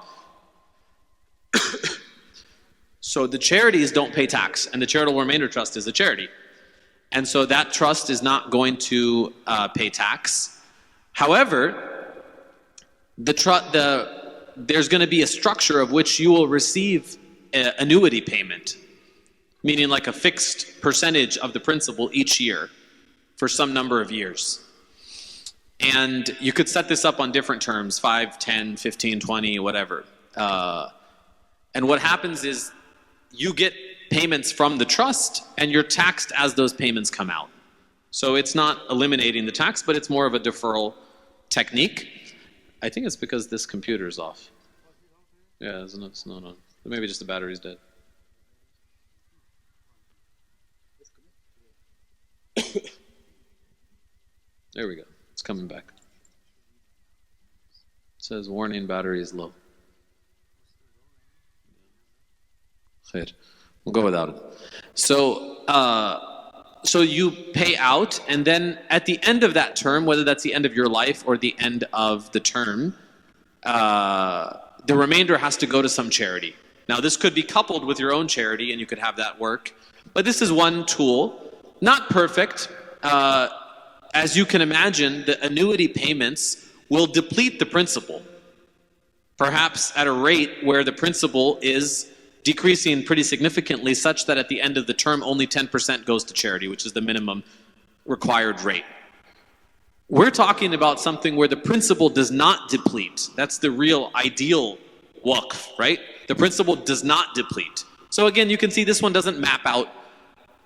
So the charities don't pay tax, and the charitable remainder trust is a charity. And so that trust is not going to pay tax. However, there's going to be a structure of which you will receive an annuity payment, meaning like a fixed percentage of the principal each year for some number of years. And you could set this up on different terms, 5, 10, 15, 20, whatever. And what happens is you get payments from the trust and you're taxed as those payments come out. So it's not eliminating the tax, but it's more of a deferral technique. I think it's because this computer is off. Yeah, it's not on. Maybe just the battery's dead. There we go. It's coming back. It says warning, battery is low. We'll go without it. So you pay out, and then at the end of that term, whether that's the end of your life or the end of the term, the remainder has to go to some charity. Now, this could be coupled with your own charity, and you could have that work. But this is one tool, not perfect. As you can imagine, the annuity payments will deplete the principal, perhaps at a rate where the principal is decreasing pretty significantly, such that at the end of the term only 10% goes to charity, which is the minimum required rate. We're talking about something where the principal does not deplete. That's the real ideal waqf, right? The principal does not deplete. So again, you can see this one doesn't map out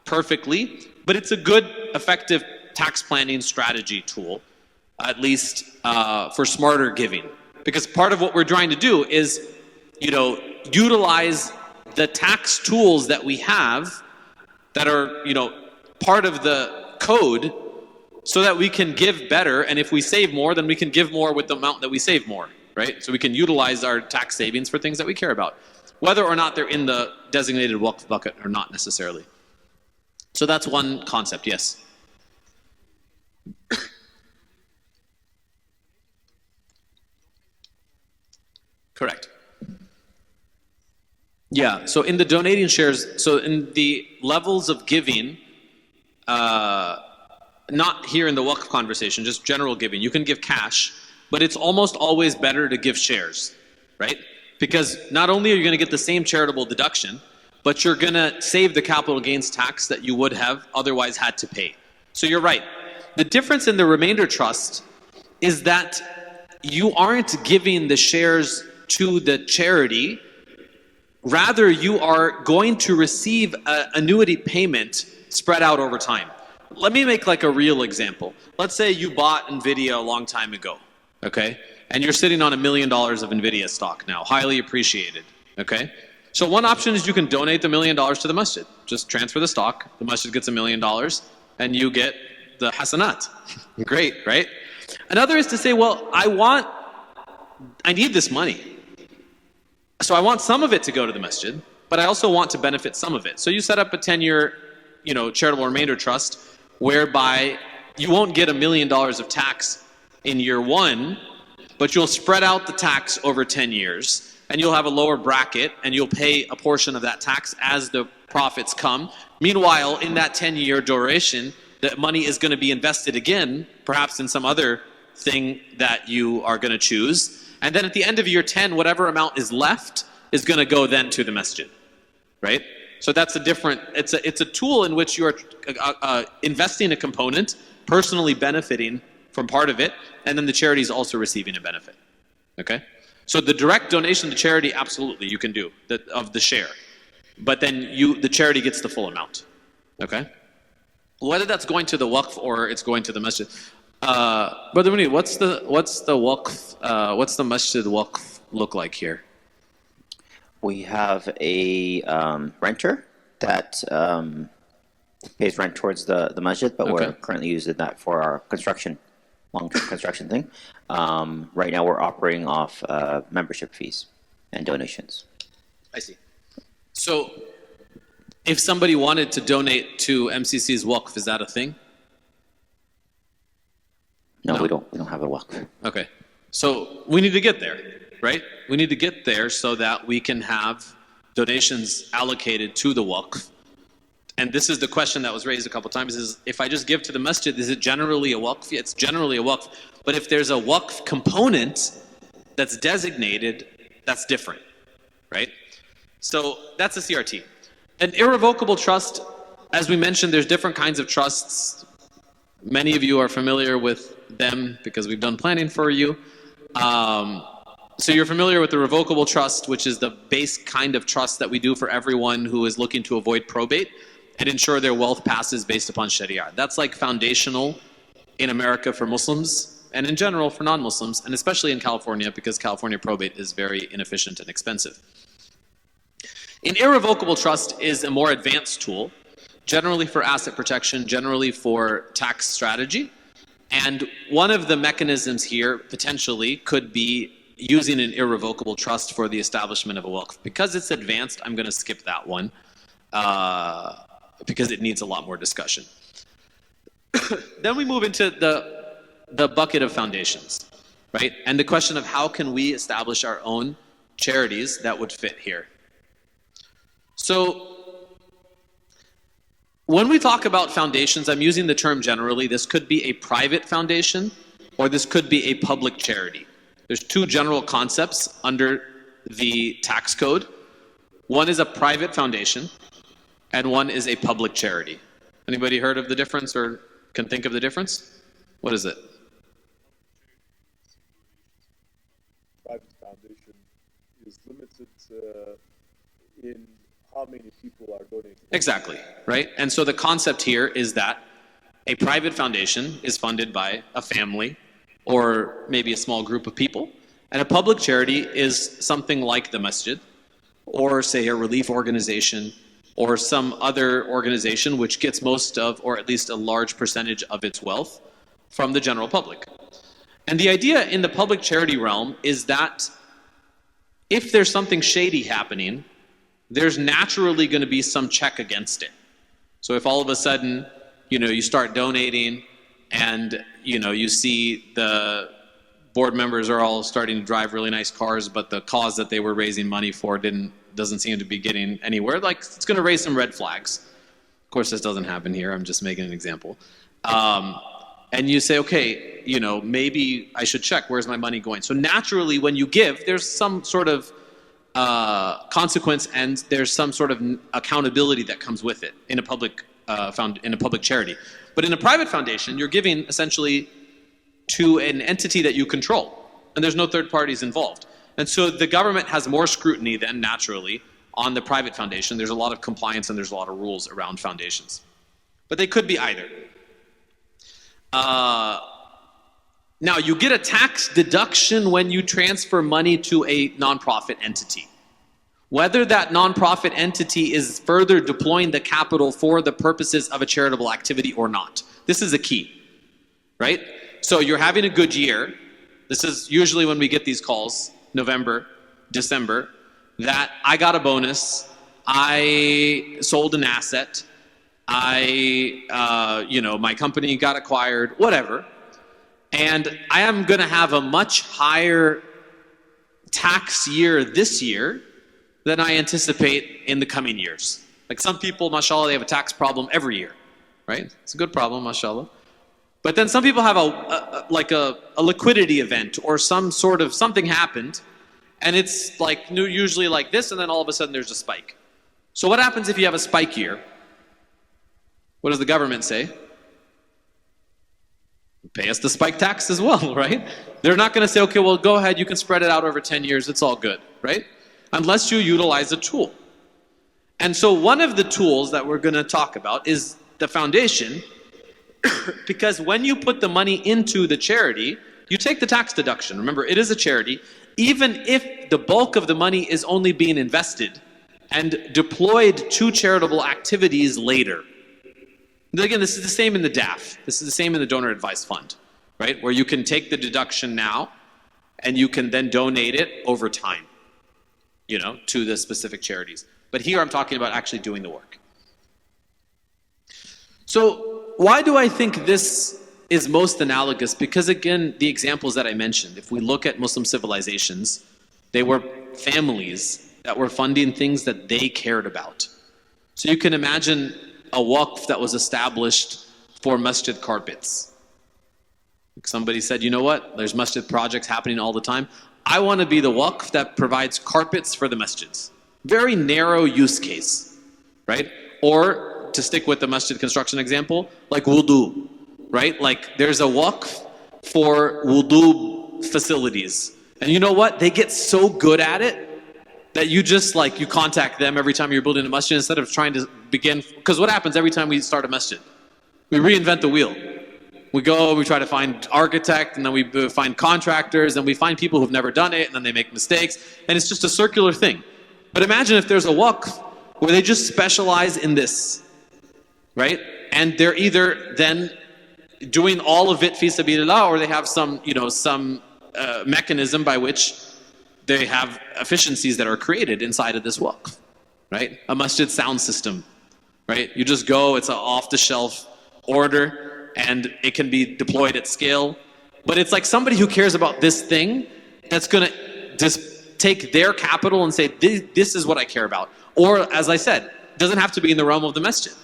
perfectly, but it's a good, effective tax planning strategy tool, at least for smarter giving. Because part of what we're trying to do is, utilize the tax tools that we have that are, part of the code, so that we can give better, and if we save more, then we can give more with the amount that we save more, right? So we can utilize our tax savings for things that we care about, whether or not they're in the designated waqf bucket or not necessarily. So that's one concept, yes. Correct. Yeah, so in the donating shares, so in the levels of giving, not here in the waqf conversation, just general giving, you can give cash, but it's almost always better to give shares, right? Because not only are you going to get the same charitable deduction, but you're going to save the capital gains tax that you would have otherwise had to pay. So you're right. The difference in the remainder trust is that you aren't giving the shares to the charity. Rather, you are going to receive an annuity payment spread out over time. let me make like a real example. Let's say you bought NVIDIA a long time ago, okay? And you're sitting on $1 million of NVIDIA stock now, highly appreciated, okay? So one option is you can donate the $1 million to the masjid. Just transfer the stock, the masjid gets $1 million, and you get the hasanat. Great, right? Another is to say, well, I need this money. So I want some of it to go to the masjid, but I also want to benefit some of it. So you set up a 10-year, charitable remainder trust, whereby you won't get $1 million of tax in year one, but you'll spread out the tax over 10 years, and you'll have a lower bracket, and you'll pay a portion of that tax as the profits come. Meanwhile, in that 10-year duration, the money is going to be invested again, perhaps in some other thing that you are going to choose. And then at the end of year 10, whatever amount is left is going to go then to the masjid, right? So that's it's a tool in which you are investing a component, personally benefiting from part of it, and then the charity is also receiving a benefit, okay? So the direct donation to charity, absolutely, you can do, of the share. But then the charity gets the full amount, okay? Whether that's going to the waqf or it's going to the masjid. Brother Munir, what's the waqf, what's the masjid waqf look like here? We have a renter that pays rent towards the masjid, but we're currently using that for our construction, long-term construction thing. Right now we're operating off membership fees and donations. I see. So if somebody wanted to donate to MCC's waqf, is that a thing? No, we don't have a waqf. Okay. So we need to get there, right? We need to get there so that we can have donations allocated to the waqf. And this is the question that was raised a couple times, is if I just give to the masjid, is it generally a waqf? Yeah, it's generally a waqf. But if there's a waqf component that's designated, that's different, right? So that's a CRT. An irrevocable trust, as we mentioned, there's different kinds of trusts. Many of you are familiar with them because we've done planning for you. So you're familiar with the revocable trust, which is the base kind of trust that we do for everyone who is looking to avoid probate and ensure their wealth passes based upon Sharia. That's like foundational in America for Muslims and in general for non-Muslims, and especially in California because California probate is very inefficient and expensive. An irrevocable trust is a more advanced tool, generally for asset protection, generally for tax strategy. And one of the mechanisms here potentially could be using an irrevocable trust for the establishment of a waqf. Because it's advanced, I'm going to skip that one because it needs a lot more discussion. Then we move into the bucket of foundations, right? And the question of how can we establish our own charities that would fit here. So when we talk about foundations, I'm using the term generally. This could be a private foundation or this could be a public charity. There's two general concepts under the tax code. One is a private foundation and one is a public charity. Anybody heard of the difference or can think of the difference? What is it? Private foundation is limited in how many people are donating. Exactly, right? And so the concept here is that a private foundation is funded by a family or maybe a small group of people, and a public charity is something like the masjid or say a relief organization or some other organization which gets most of, or at least a large percentage of its wealth from the general public. And the idea in the public charity realm is that if there's something shady happening, there's naturally going to be some check against it. So if all of a sudden, you start donating and, you see the board members are all starting to drive really nice cars, but the cause that they were raising money for doesn't seem to be getting anywhere, like it's going to raise some red flags. Of course, this doesn't happen here. I'm just making an example. And you say, okay, maybe I should check, where's my money going? So naturally, when you give, there's some sort of consequence and there's some sort of accountability that comes with it in a public charity. But in a private foundation, you're giving essentially to an entity that you control, and there's no third parties involved. And so the government has more scrutiny than naturally on the private foundation. There's a lot of compliance and there's a lot of rules around foundations. But they could be either. Now, you get a tax deduction when you transfer money to a nonprofit entity. Whether that nonprofit entity is further deploying the capital for the purposes of a charitable activity or not. This is a key, right? So you're having a good year. This is usually when we get these calls, November, December, that I got a bonus, I sold an asset, my company got acquired, whatever. And I am going to have a much higher tax year this year than I anticipate in the coming years. Like some people, mashallah, they have a tax problem every year, right? It's a good problem, mashallah. But then some people have a liquidity event or something happened, and it's like usually like this, and then all of a sudden there's a spike. So what happens if you have a spike year? What does the government say? Pay us the spike tax as well, right? They're not going to say, okay, well, go ahead, you can spread it out over 10 years, it's all good, right? Unless you utilize a tool. And so one of the tools that we're going to talk about is the foundation, because when you put the money into the charity, you take the tax deduction. Remember, it is a charity. Even if the bulk of the money is only being invested and deployed to charitable activities later. Again, this is the same in the DAF. This is the same in the donor advised fund, right? Where you can take the deduction now and you can then donate it over time, to the specific charities. But here I'm talking about actually doing the work. So why do I think this is most analogous? Because again, the examples that I mentioned, if we look at Muslim civilizations, they were families that were funding things that they cared about. So you can imagine a waqf that was established for masjid carpets. Somebody said, you know what, there's masjid projects happening all the time. I want to be the waqf that provides carpets for the masjids. Very narrow use case, right? Or to stick with the masjid construction example, like wudu, right? Like there's a waqf for wudu facilities. And you know what? They get so good at it that you just you contact them every time you're building a masjid instead of trying to begin. Because what happens every time we start a masjid? We reinvent the wheel. We go, we try to find architect, and then we find contractors, and we find people who've never done it, and then they make mistakes, and it's just a circular thing. But imagine if there's a waqf where they just specialize in this, right? And they're either then doing all of it fi sabilillah, or they have some mechanism by which they have efficiencies that are created inside of this waqf, right? A masjid sound system, right? You just go, it's an off-the-shelf order, and it can be deployed at scale. But it's like somebody who cares about this thing that's going to just take their capital and say, this is what I care about. Or, as I said, it doesn't have to be in the realm of the masjid,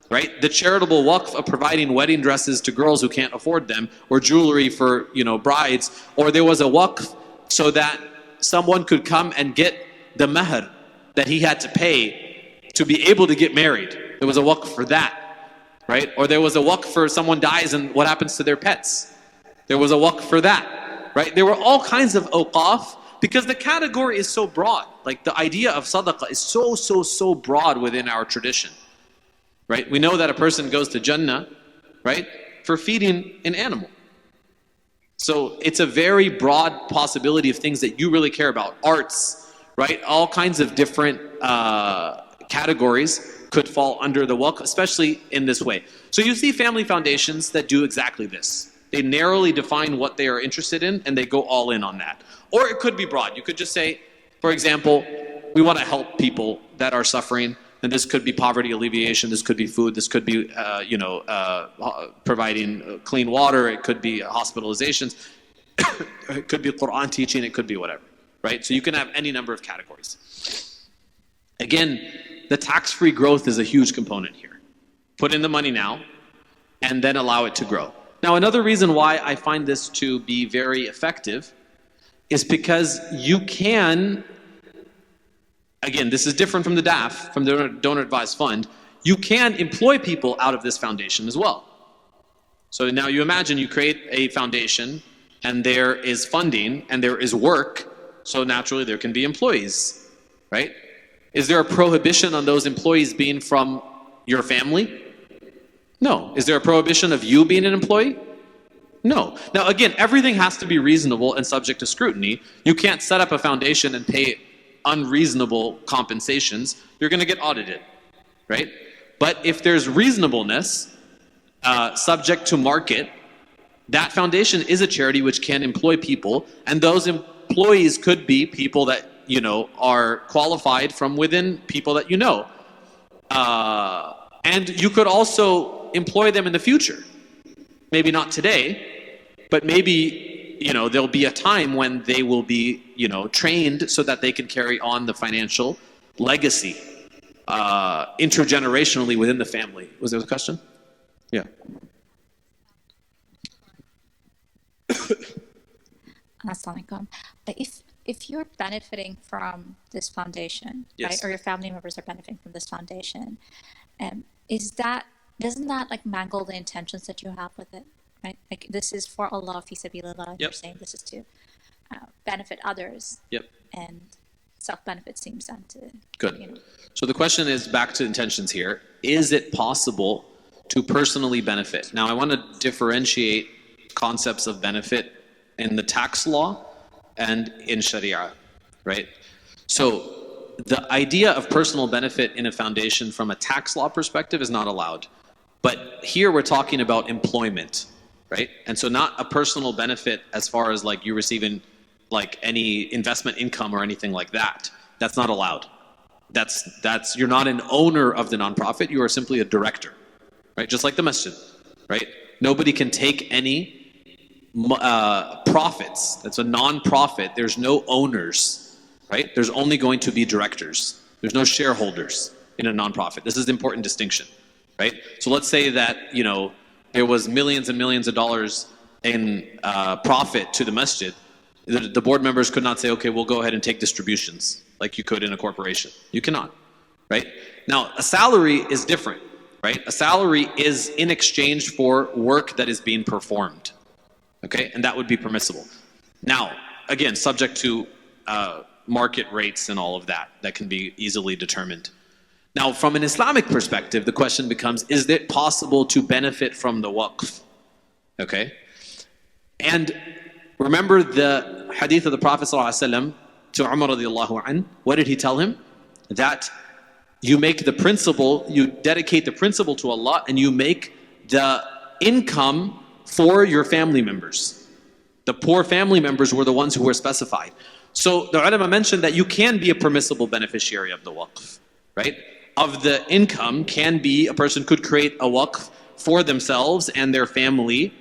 right? The charitable waqf of providing wedding dresses to girls who can't afford them, or jewelry for, brides, or there was a waqf so that someone could come and get the mahr that he had to pay to be able to get married. There was a waqf for that, right? Or there was a waqf for someone dies and what happens to their pets. There was a waqf for that, right? There were all kinds of awqaf because the category is so broad. Like the idea of sadaqah is so broad within our tradition, right? We know that a person goes to Jannah, right, for feeding an animal. So it's a very broad possibility of things that you really care about. Arts, right? All kinds of different categories could fall under the waqf, especially in this way. So you see family foundations that do exactly this. They narrowly define what they are interested in and they go all in on that. Or it could be broad. You could just say, for example, we want to help people that are suffering. And this could be poverty alleviation, this could be food, this could be providing clean water, it could be hospitalizations, it could be Quran teaching, it could be whatever, right? So you can have any number of categories. Again, the tax-free growth is a huge component here. Put in the money now, and then allow it to grow. Now, another reason why I find this to be very effective is because you can, again, this is different from the DAF, from the Donor Advised Fund. You can employ people out of this foundation as well. So now you imagine you create a foundation and there is funding and there is work, so naturally there can be employees, right? Is there a prohibition on those employees being from your family? No. Is there a prohibition of you being an employee? No. Now again, everything has to be reasonable and subject to scrutiny. You can't set up a foundation and pay unreasonable compensations. You're going to get audited, right? But if there's reasonableness, subject to market, that foundation is a charity which can employ people, and those employees could be people that are qualified from within people that and you could also employ them in the future. Maybe not today, but maybe there'll be a time when they will be trained so that they can carry on the financial legacy intergenerationally within the family. Was there a question? Yeah. Assalamualaikum. But if you're benefiting from this foundation, yes, right, or your family members are benefiting from this foundation, doesn't that like mangle the intentions that you have with it, right? Like this is for Allah, fi sabilillah. Yep. You're saying this is to benefit others. Yep. And self-benefit seems then to. Good. So the question is back to intentions here. Is it possible to personally benefit? Now I want to differentiate concepts of benefit in the tax law and in Sharia, right? So the idea of personal benefit in a foundation from a tax law perspective is not allowed. But here we're talking about employment, right? And so not a personal benefit as far as like you receiving like any investment income or anything like that. That's not allowed. That's you're not an owner of the nonprofit, you are simply a director, right? Just like the masjid, right? Nobody can take any profits. That's a non-profit. There's no owners, right? There's only going to be directors. There's no shareholders in a non-profit. This is the important distinction, right? So let's say that there was millions and millions of dollars in profit to the masjid. The board members could not say, okay, we'll go ahead and take distributions like you could in a corporation. You cannot, right? Now a salary is different, right? A salary is in exchange for work that is being performed. Okay, and that would be permissible. Now, again, subject to market rates and all of that can be easily determined. Now, from an Islamic perspective, the question becomes, is it possible to benefit from the waqf? Okay, and remember the hadith of the Prophet ﷺ to Umar radiallahu anh. What did he tell him? That you make the principle, you dedicate the principle to Allah, and you make the income for your family members. The poor family members were the ones who were specified. So the ulama mentioned that you can be a permissible beneficiary of the waqf, right? Of the income a person could create a waqf for themselves and their family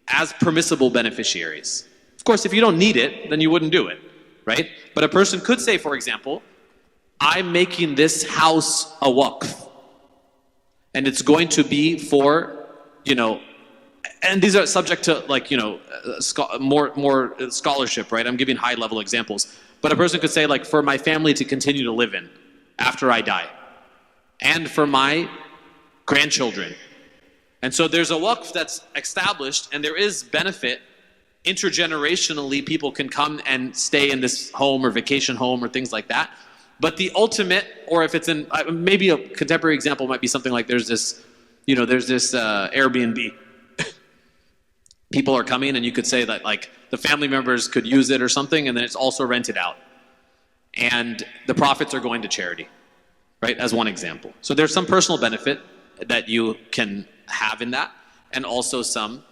as permissible beneficiaries. Of course, if you don't need it, then you wouldn't do it, right? But a person could say, for example, I'm making this house a waqf, and it's going to be for, and these are subject to more scholarship, right? I'm giving high level examples. But a person could say like for my family to continue to live in after I die, and for my grandchildren. And so there's a waqf that's established, and there is benefit. Intergenerationally, people can come and stay in this home or vacation home or things like that. But the ultimate, or if it's in, maybe a contemporary example might be something like there's this Airbnb. People are coming, and you could say that like the family members could use it or something, and then it's also rented out. And the profits are going to charity, right? As one example. So there's some personal benefit that you can have in that, and also some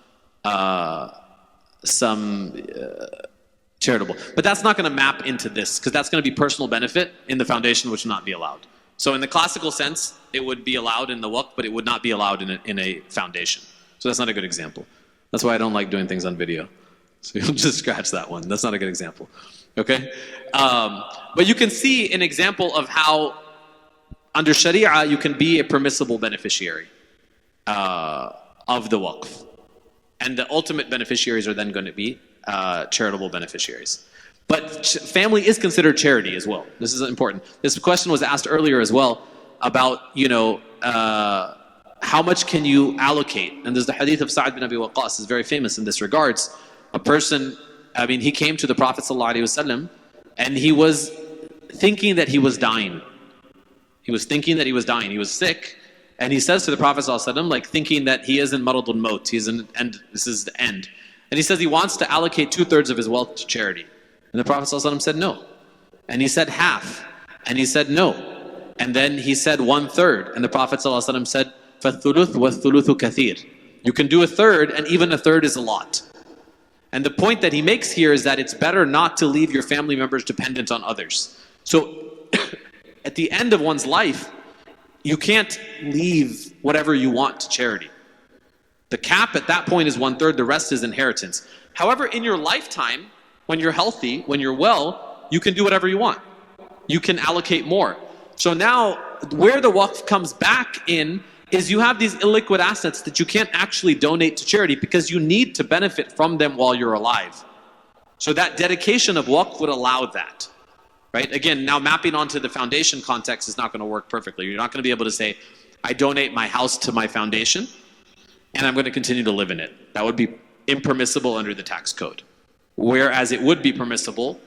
charitable. But that's not going to map into this, because that's going to be personal benefit in the foundation, which will not be allowed. So in the classical sense, it would be allowed in the waqf, but it would not be allowed in a foundation. So that's not a good example. That's why I don't like doing things on video. So you'll just scratch that one. That's not a good example. Okay? But you can see an example of how under Sharia you can be a permissible beneficiary of the waqf. And the ultimate beneficiaries are then going to be charitable beneficiaries. But family is considered charity as well. This is important. This question was asked earlier as well about, how much can you allocate? And there's the hadith of Sa'd bin Abi Waqqas, is very famous in this regards. A person, he came to the Prophet ﷺ, and he was thinking that he was dying. He was thinking that he was dying. He was sick, And he says to the Prophet ﷺ, like thinking that he is in Maradul Maut, he's in, and this is the end. And he says he wants to allocate 2/3 of his wealth to charity. And the Prophet ﷺ said no. And he said half. And he said no. And then he said 1/3. And the Prophet ﷺ said, فَالثُّلُثُ وَالثُّلُثُ كَثِيرٌ. You can do 1/3, and even 1/3 is a lot. And the point that he makes here is that it's better not to leave your family members dependent on others. So at the end of one's life, you can't leave whatever you want to charity. The cap at that point is 1/3, the rest is inheritance. However, in your lifetime, when you're healthy, when you're well, you can do whatever you want. You can allocate more. So now, where the waqf comes back in is you have these illiquid assets that you can't actually donate to charity because you need to benefit from them while you're alive. So that dedication of waqf would allow that. Right? Again, now mapping onto the foundation context is not going to work perfectly. You're not going to be able to say, I donate my house to my foundation and I'm going to continue to live in it. That would be impermissible under the tax code. Whereas it would be permissible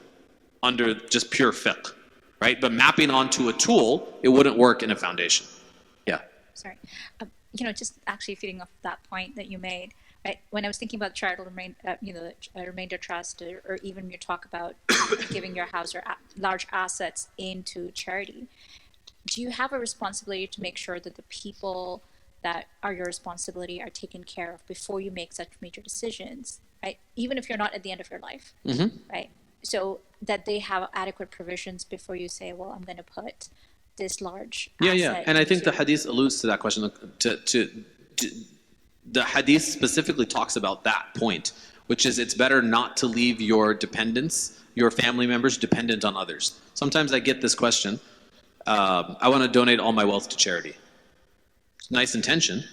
under just pure fiqh. Right? But mapping onto a tool, it wouldn't work in a foundation. Yeah. Sorry. Just actually feeding off that point that you made, right? When I was thinking about charitable remainder trust, or even you talk about giving your house or large assets into charity, do you have a responsibility to make sure that the people that are your responsibility are taken care of before you make such major decisions, right? Even if you're not at the end of your life, right? So that they have adequate provisions before you say, well, I'm going to put this large asset and I think the hadith alludes to that question. The hadith specifically talks about that point, which is it's better not to leave your dependents, your family members, dependent on others. Sometimes I get this question, I want to donate all my wealth to charity. It's a nice intention.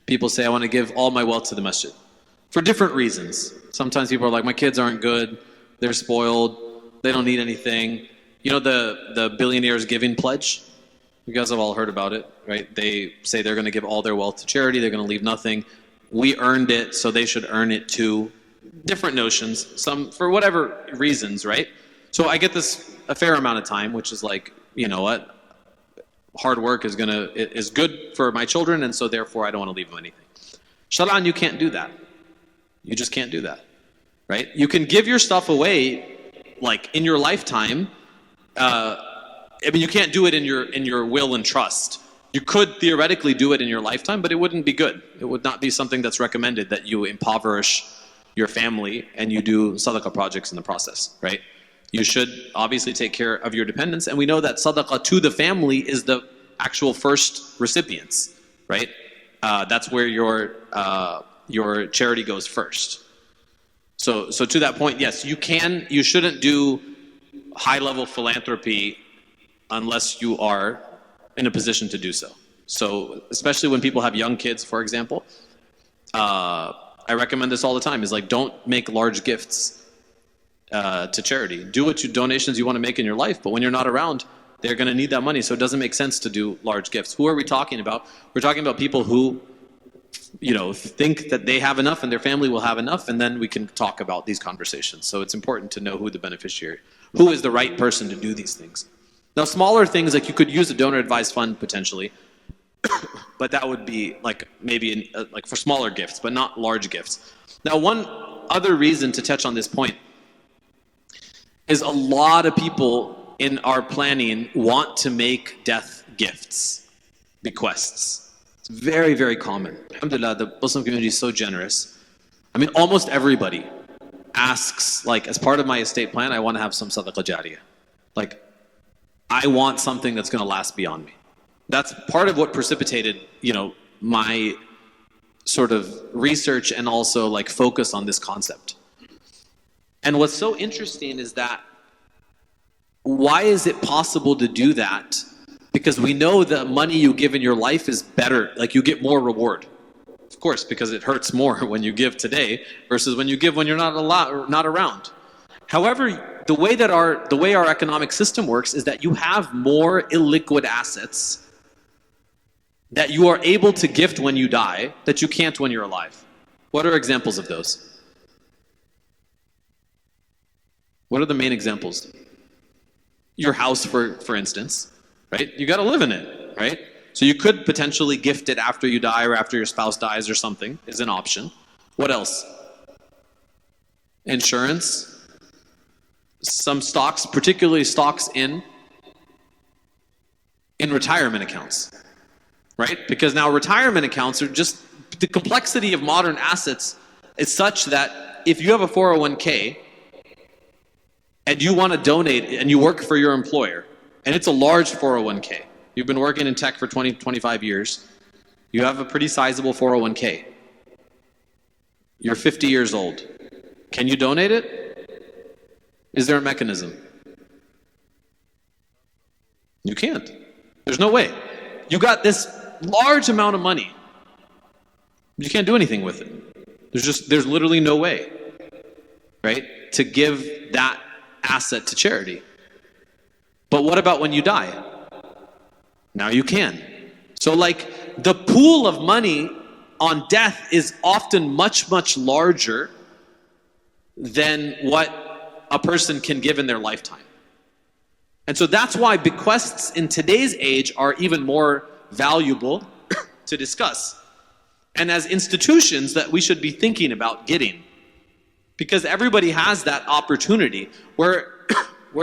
People say, I want to give all my wealth to the masjid for different reasons. Sometimes people are like, my kids aren't good, they're spoiled, they don't need anything. You know the billionaires giving pledge? You guys have all heard about it, right? They say they're going to give all their wealth to charity, they're going to leave nothing. We earned it, so they should earn it too. Different notions, some for whatever reasons, right? So I get this a fair amount of time, which is like, you know what? Hard work is good for my children, and so therefore I don't want to leave them anything. Shar'an, you can't do that. You just can't do that, right? You can give your stuff away, like in your lifetime. You can't do it in your will and trust. You could theoretically do it in your lifetime, but it wouldn't be good. It would not be something that's recommended, that you impoverish your family and you do sadaqah projects in the process, right? You should obviously take care of your dependents, and we know that sadaqah to the family is the actual first recipients, right? That's where your charity goes first. So to that point, yes, you shouldn't do high-level philanthropy unless you are in a position to do so. So especially when people have young kids, for example, I recommend this all the time, is like, don't make large gifts to charity. Do donations you want to make in your life, but when you're not around, they're going to need that money, so it doesn't make sense to do large gifts. Who are we talking about? We're talking about people who think that they have enough and their family will have enough, and then we can talk about these conversations. So it's important to know who the beneficiary, who is the right person to do these things. Now, smaller things, like you could use a donor advised fund potentially, but that would be like maybe like for smaller gifts, but not large gifts. Now, one other reason to touch on this point is a lot of people in our planning want to make death gifts, bequests. It's very, very common. Alhamdulillah, the Muslim community is so generous. I mean, almost everybody asks, like, as part of my estate plan, I want to have some sadaqah jariyah. Like, I want something that's going to last beyond me. That's part of what precipitated, my sort of research and also like focus on this concept. And what's so interesting is that, why is it possible to do that? Because we know the money you give in your life is better, like you get more reward. Of course, because it hurts more when you give today versus when you give when you're not around. However, the way our economic system works is that you have more illiquid assets that you are able to gift when you die that you can't when you're alive. What are examples of those? What are the main examples? Your house, for instance, right? You got to live in it, right? So you could potentially gift it after you die or after your spouse dies or something is an option. What else? Insurance. Some stocks, particularly stocks in retirement accounts, right? Because now retirement accounts are just, the complexity of modern assets is such that if you have a 401k and you want to donate and you work for your employer, and it's a large 401k, you've been working in tech for 20, 25 years, you have a pretty sizable 401k. You're 50 years old. Can you donate it? Is there a mechanism? You can't. There's no way. You got this large amount of money. You can't do anything with it. There's literally no way, right, to give that asset to charity. But what about when you die? Now you can. So like the pool of money on death is often much, much larger than what a person can give in their lifetime. And so that's why bequests in today's age are even more valuable to discuss. And as institutions that we should be thinking about getting. Because everybody has that opportunity where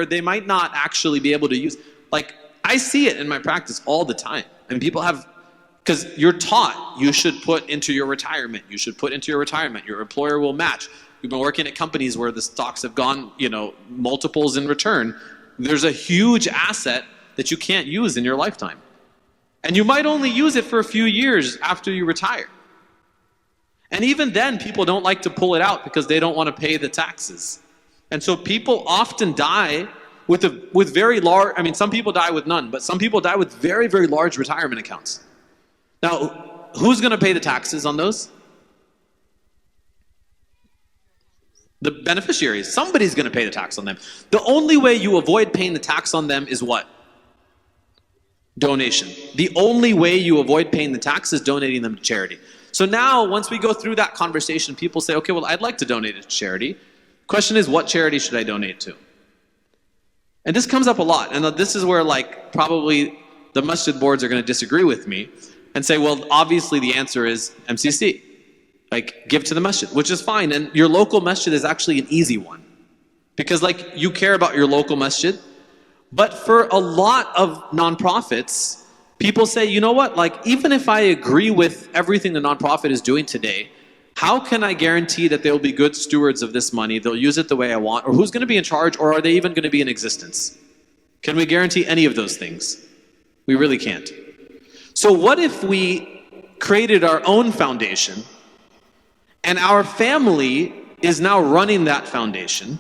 they might not actually be able to use. Like, I see it in my practice all the time. And people have, because you're taught you should put into your retirement. You should put into your retirement. Your employer will match. You've been working at companies where the stocks have gone, multiples in return. There's a huge asset that you can't use in your lifetime. And you might only use it for a few years after you retire. And even then, people don't like to pull it out because they don't want to pay the taxes. And so people often die with very large, some people die with none, but some people die with very, very large retirement accounts. Now, who's going to pay the taxes on those? The beneficiaries. Somebody's going to pay the tax on them. The only way you avoid paying the tax on them is what? Donation. The only way you avoid paying the tax is donating them to charity. So now, once we go through that conversation, people say, okay, well, I'd like to donate it to charity. Question is, what charity should I donate to? And this comes up a lot. And this is where probably the masjid boards are going to disagree with me and say, well, obviously the answer is MCC. Give to the masjid, which is fine. And your local masjid is actually an easy one. Because you care about your local masjid. But for a lot of nonprofits, people say, you know what, even if I agree with everything the nonprofit is doing today, how can I guarantee that they'll be good stewards of this money, they'll use it the way I want, or who's going to be in charge, or are they even going to be in existence? Can we guarantee any of those things? We really can't. So what if we created our own foundation, and our family is now running that foundation,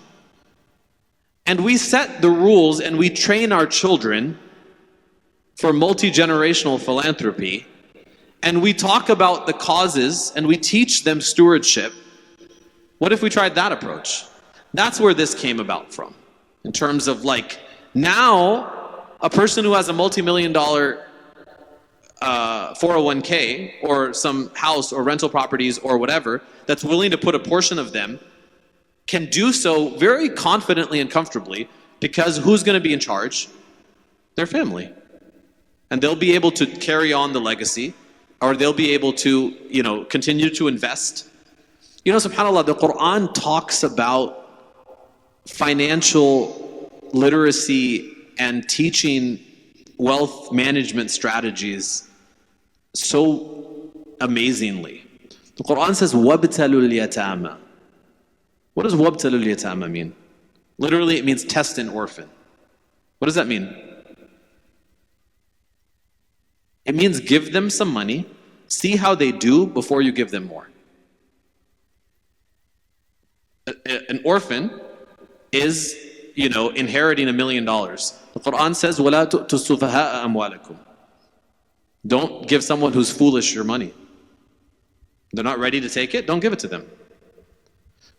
and we set the rules and we train our children for multi-generational philanthropy, and we talk about the causes and we teach them stewardship? What if we tried that approach? That's where this came about from. In terms of now, a person who has a multi-million-dollar 401k or some house or rental properties or whatever, that's willing to put a portion of them, can do so very confidently and comfortably, because who's going to be in charge? Their family. And they'll be able to carry on the legacy, or they'll be able to, continue to invest. SubhanAllah, the Quran talks about financial literacy and teaching wealth management strategies so amazingly. The Quran says, وَابْتَلُوا الْيَتَامَى. What does وَابْتَلُوا الْيَتَامَى mean? Literally, it means test an orphan. What does that mean? It means give them some money, see how they do before you give them more. An orphan is, inheriting $1 million. The Quran says, وَلَا تُؤْتُوا السُّفَهَاءَ أَمْوَالَكُمْ. Don't give someone who's foolish your money. They're not ready to take it, don't give it to them.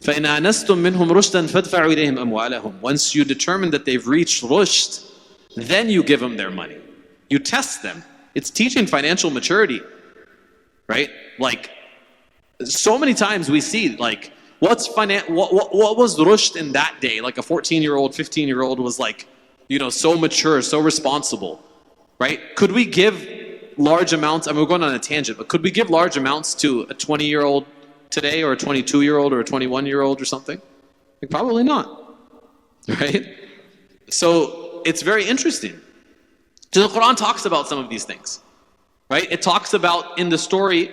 فَإِنْ آنَسْتُم مِّنْهُمْ رُشْدًا فَادْفَعُوا إِلَيْهِمْ أَمْوَالَهُم. Once you determine that they've reached rushd, then you give them their money. You test them. It's teaching financial maturity, right? So many times we see, what was rushd in that day? A 14-year-old, 15-year-old was so mature, so responsible, right? Could we give large amounts, I mean, we're going on a tangent, but could we give large amounts to a 20-year-old today, or a 22-year-old, or a 21-year-old or something? Like, probably not, right? So it's very interesting. So the Quran talks about some of these things, right? It talks about, in the story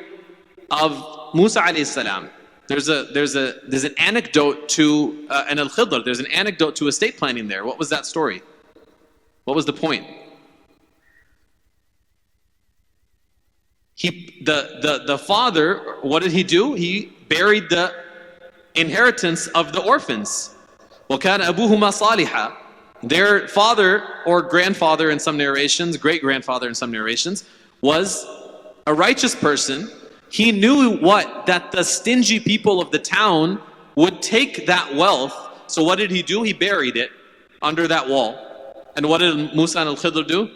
of Musa alayhi salam, there's an anecdote to, and Al-Khidr, there's an anecdote to estate planning there. What was that story? What was the point? The father, what did he do? He buried the inheritance of the orphans. وَكَانَ أَبُوهُمَا صَالِحًا. Their father or grandfather in some narrations, great-grandfather in some narrations, was a righteous person. He knew that the stingy people of the town would take that wealth. So what did he do? He buried it under that wall. And what did Musa and Al-Khidr do?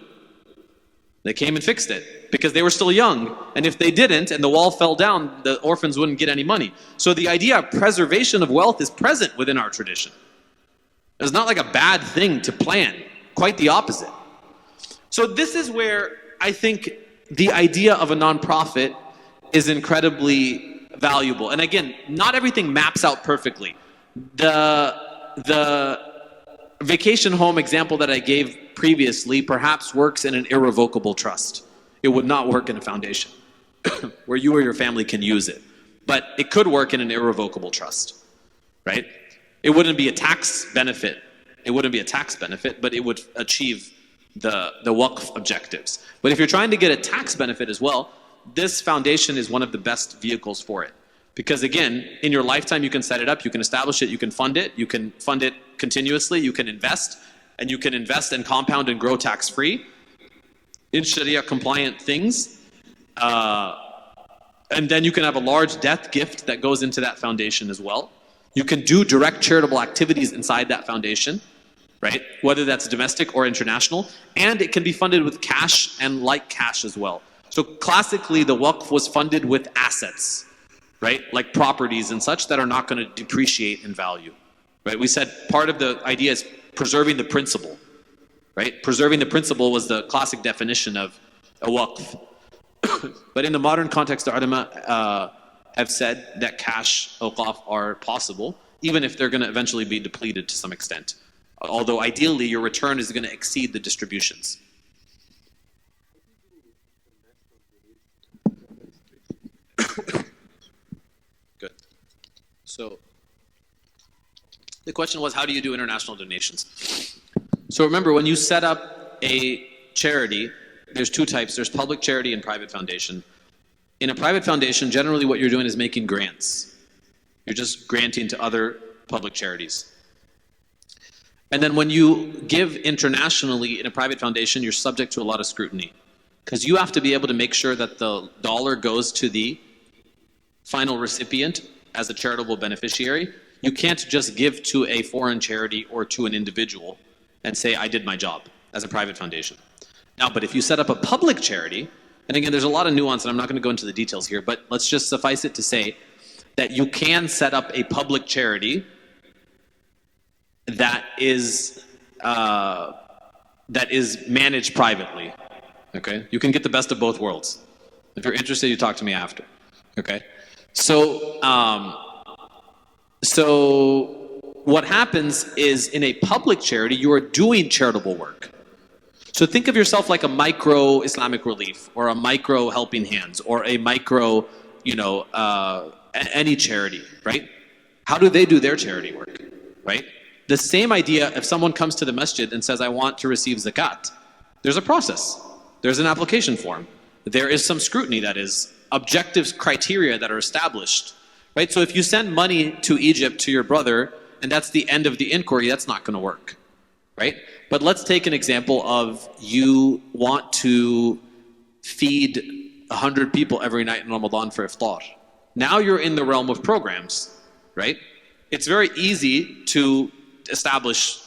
They came and fixed it, because they were still young. And if they didn't, and the wall fell down, the orphans wouldn't get any money. So the idea of preservation of wealth is present within our tradition. It's not like a bad thing to plan, quite the opposite. So this is where I think the idea of a nonprofit is incredibly valuable. And again, not everything maps out perfectly. The vacation home example that I gave previously perhaps works in an irrevocable trust. It would not work in a foundation where you or your family can use it. But it could work in an irrevocable trust, right? It wouldn't be a tax benefit. It wouldn't be a tax benefit, but it would achieve the Waqf objectives. But if you're trying to get a tax benefit as well, this foundation is one of the best vehicles for it. Because again, in your lifetime you can set it up, you can establish it, you can fund it continuously, you can invest, and you can invest and compound and grow tax-free in Sharia compliant things. And then you can have a large death gift that goes into that foundation as well. You can do direct charitable activities inside that foundation, right? Whether that's domestic or international. And it can be funded with cash and like cash as well. So classically, the Waqf was funded with assets, right? Like properties and such that are not going to depreciate in value, right? We said part of the idea is preserving the principle, right? Preserving the principle was the classic definition of a Waqf. But in the modern context, the ulama have said that cash awqaf are possible, even if they're going to eventually be depleted to some extent. Although ideally, your return is going to exceed the distributions. Good. So the question was, how do you do international donations? So remember, when you set up a charity, there's two types. There's public charity and private foundation. In a private foundation, generally what you're doing is making grants. You're just granting to other public charities. And then when you give internationally in a private foundation, you're subject to a lot of scrutiny. Because you have to be able to make sure that the dollar goes to the final recipient as a charitable beneficiary. You can't just give to a foreign charity or to an individual and say, I did my job as a private foundation. Now, but if you set up a public charity, and again, there's a lot of nuance, and I'm not going to go into the details here, but let's just suffice it to say that you can set up a public charity that is managed privately. Okay, you can get the best of both worlds. If you're interested, you talk to me after. Okay, so what happens is in a public charity, you are doing charitable work. So think of yourself like a micro Islamic Relief, or a micro Helping Hands, or a micro, any charity, right? How do they do their charity work, right? The same idea, if someone comes to the masjid and says, I want to receive zakat, there's a process. There's an application form. There is some scrutiny, that is objective criteria that are established, right? So if you send money to Egypt to your brother, and that's the end of the inquiry, that's not going to work, right? But let's take an example of you want to feed 100 people every night in Ramadan for iftar. Now you're in the realm of programs, right? It's very easy to establish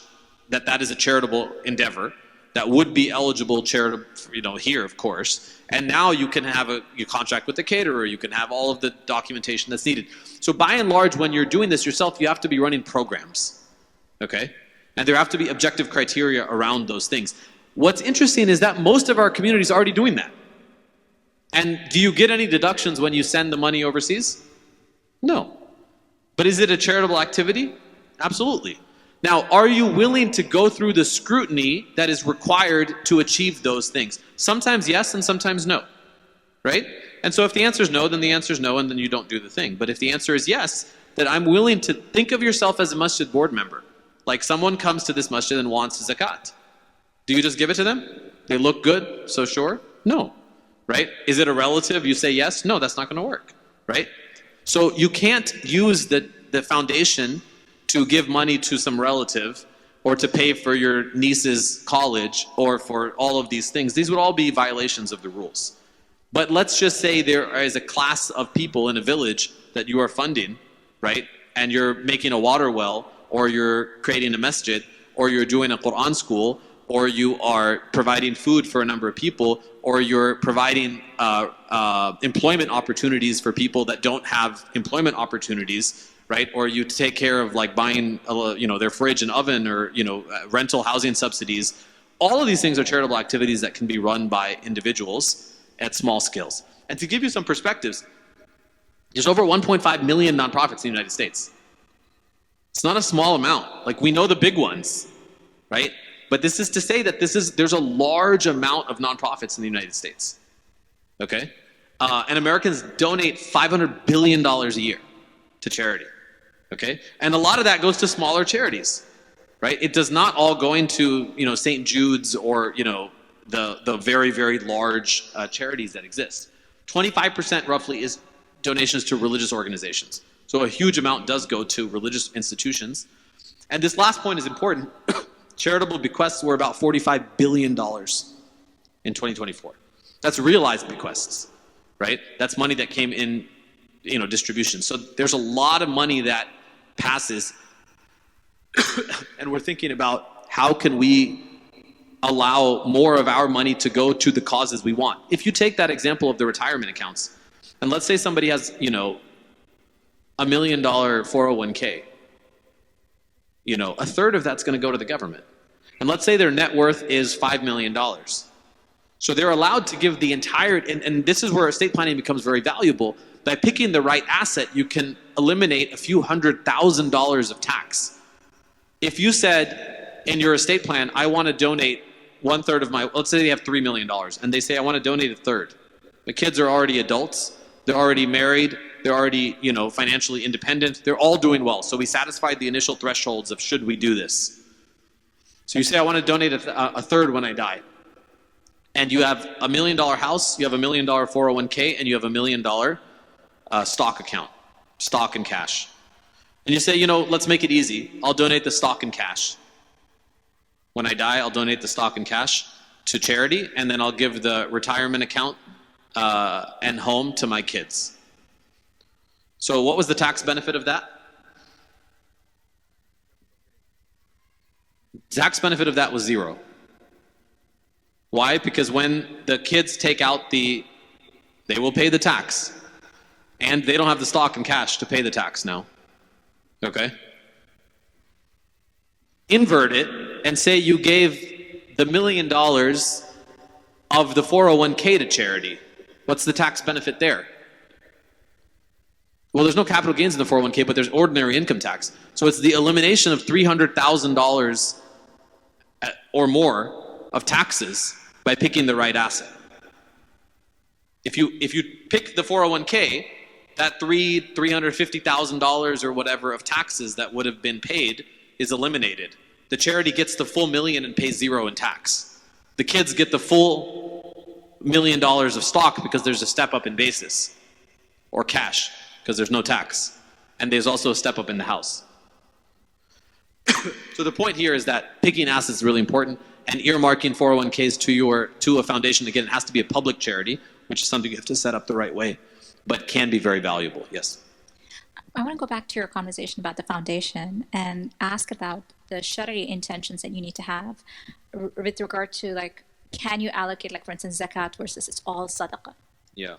that that is a charitable endeavor that would be eligible charitable, here, of course. And now you can have you contract with the caterer, you can have all of the documentation that's needed. So by and large, when you're doing this yourself, you have to be running programs, okay? And there have to be objective criteria around those things. What's interesting is that most of our community is already doing that. And do you get any deductions when you send the money overseas? No. But is it a charitable activity? Absolutely. Now, are you willing to go through the scrutiny that is required to achieve those things? Sometimes yes, and sometimes no, right? And so if the answer is no, then the answer is no, and then you don't do the thing. But if the answer is yes, then I'm willing to think of yourself as a masjid board member. Like someone comes to this masjid and wants zakat. Do you just give it to them? They look good, so sure? No, right? Is it a relative? You say yes? No, that's not going to work, right? So you can't use the foundation to give money to some relative or to pay for your niece's college or for all of these things. These would all be violations of the rules. But let's just say there is a class of people in a village that you are funding, right? And you're making a water well, or you're creating a masjid, or you're doing a Quran school, or you are providing food for a number of people, or you're providing employment opportunities for people that don't have employment opportunities, right? Or you take care of like buying, their fridge and oven, or rental housing subsidies. All of these things are charitable activities that can be run by individuals at small scales. And to give you some perspectives, there's over 1.5 million nonprofits in the United States. It's not a small amount. Like, we know the big ones, right? But this is to say that there's a large amount of nonprofits in the United States, okay? And Americans donate $500 billion a year to charity, okay? And a lot of that goes to smaller charities, right? It does not all go into, St. Jude's or, the very, very large charities that exist. 25% roughly is donations to religious organizations. So a huge amount does go to religious institutions. And this last point is important. Charitable bequests were about $45 billion in 2024. That's realized bequests, right? That's money that came in, distribution. So there's a lot of money that passes. And we're thinking about how can we allow more of our money to go to the causes we want. If you take that example of the retirement accounts, and let's say somebody has, $1 million 401k, a third of that's going to go to the government. And let's say their net worth is $5 million. So they're allowed to give the entire, and this is where estate planning becomes very valuable. By picking the right asset, you can eliminate a few $100,000 of tax. If you said in your estate plan, I want to donate 1/3 of my, let's say they have $3 million, and they say, I want to donate 1/3. The kids are already adults, they're already married, they're already, financially independent, they're all doing well. So we satisfied the initial thresholds of should we do this. So you say, I want to donate 1/3 when I die. And you have $1 million house, you have $1 million 401k, and you have $1 million stock account, stock and cash. And you say, let's make it easy. I'll donate the stock and cash. When I die, I'll donate the stock and cash to charity, and then I'll give the retirement account and home to my kids. So what was the tax benefit of that? Tax benefit of that was zero. Why? Because when the kids take out they will pay the tax, and they don't have the stock and cash to pay the tax now. Okay? Invert it and say you gave the $1 million of the 401k to charity. What's the tax benefit there? Well, there's no capital gains in the 401k, but there's ordinary income tax. So it's the elimination of $300,000 or more of taxes by picking the right asset. If you pick the 401k, that $350,000 or whatever of taxes that would have been paid is eliminated. The charity gets the full $1 million and pays zero in tax. The kids get the full $1 million of stock because there's a step up in basis, or cash because there's no tax, and there's also a step up in the house. So the point here is that picking assets is really important, and earmarking 401ks to a foundation. Again, it has to be a public charity, which is something you have to set up the right way, but can be very valuable. Yes. I want to go back to your conversation about the foundation and ask about the Shari'i intentions that you need to have with regard to, like, can you allocate, like, for instance, zakat versus it's all sadaqah? Yeah.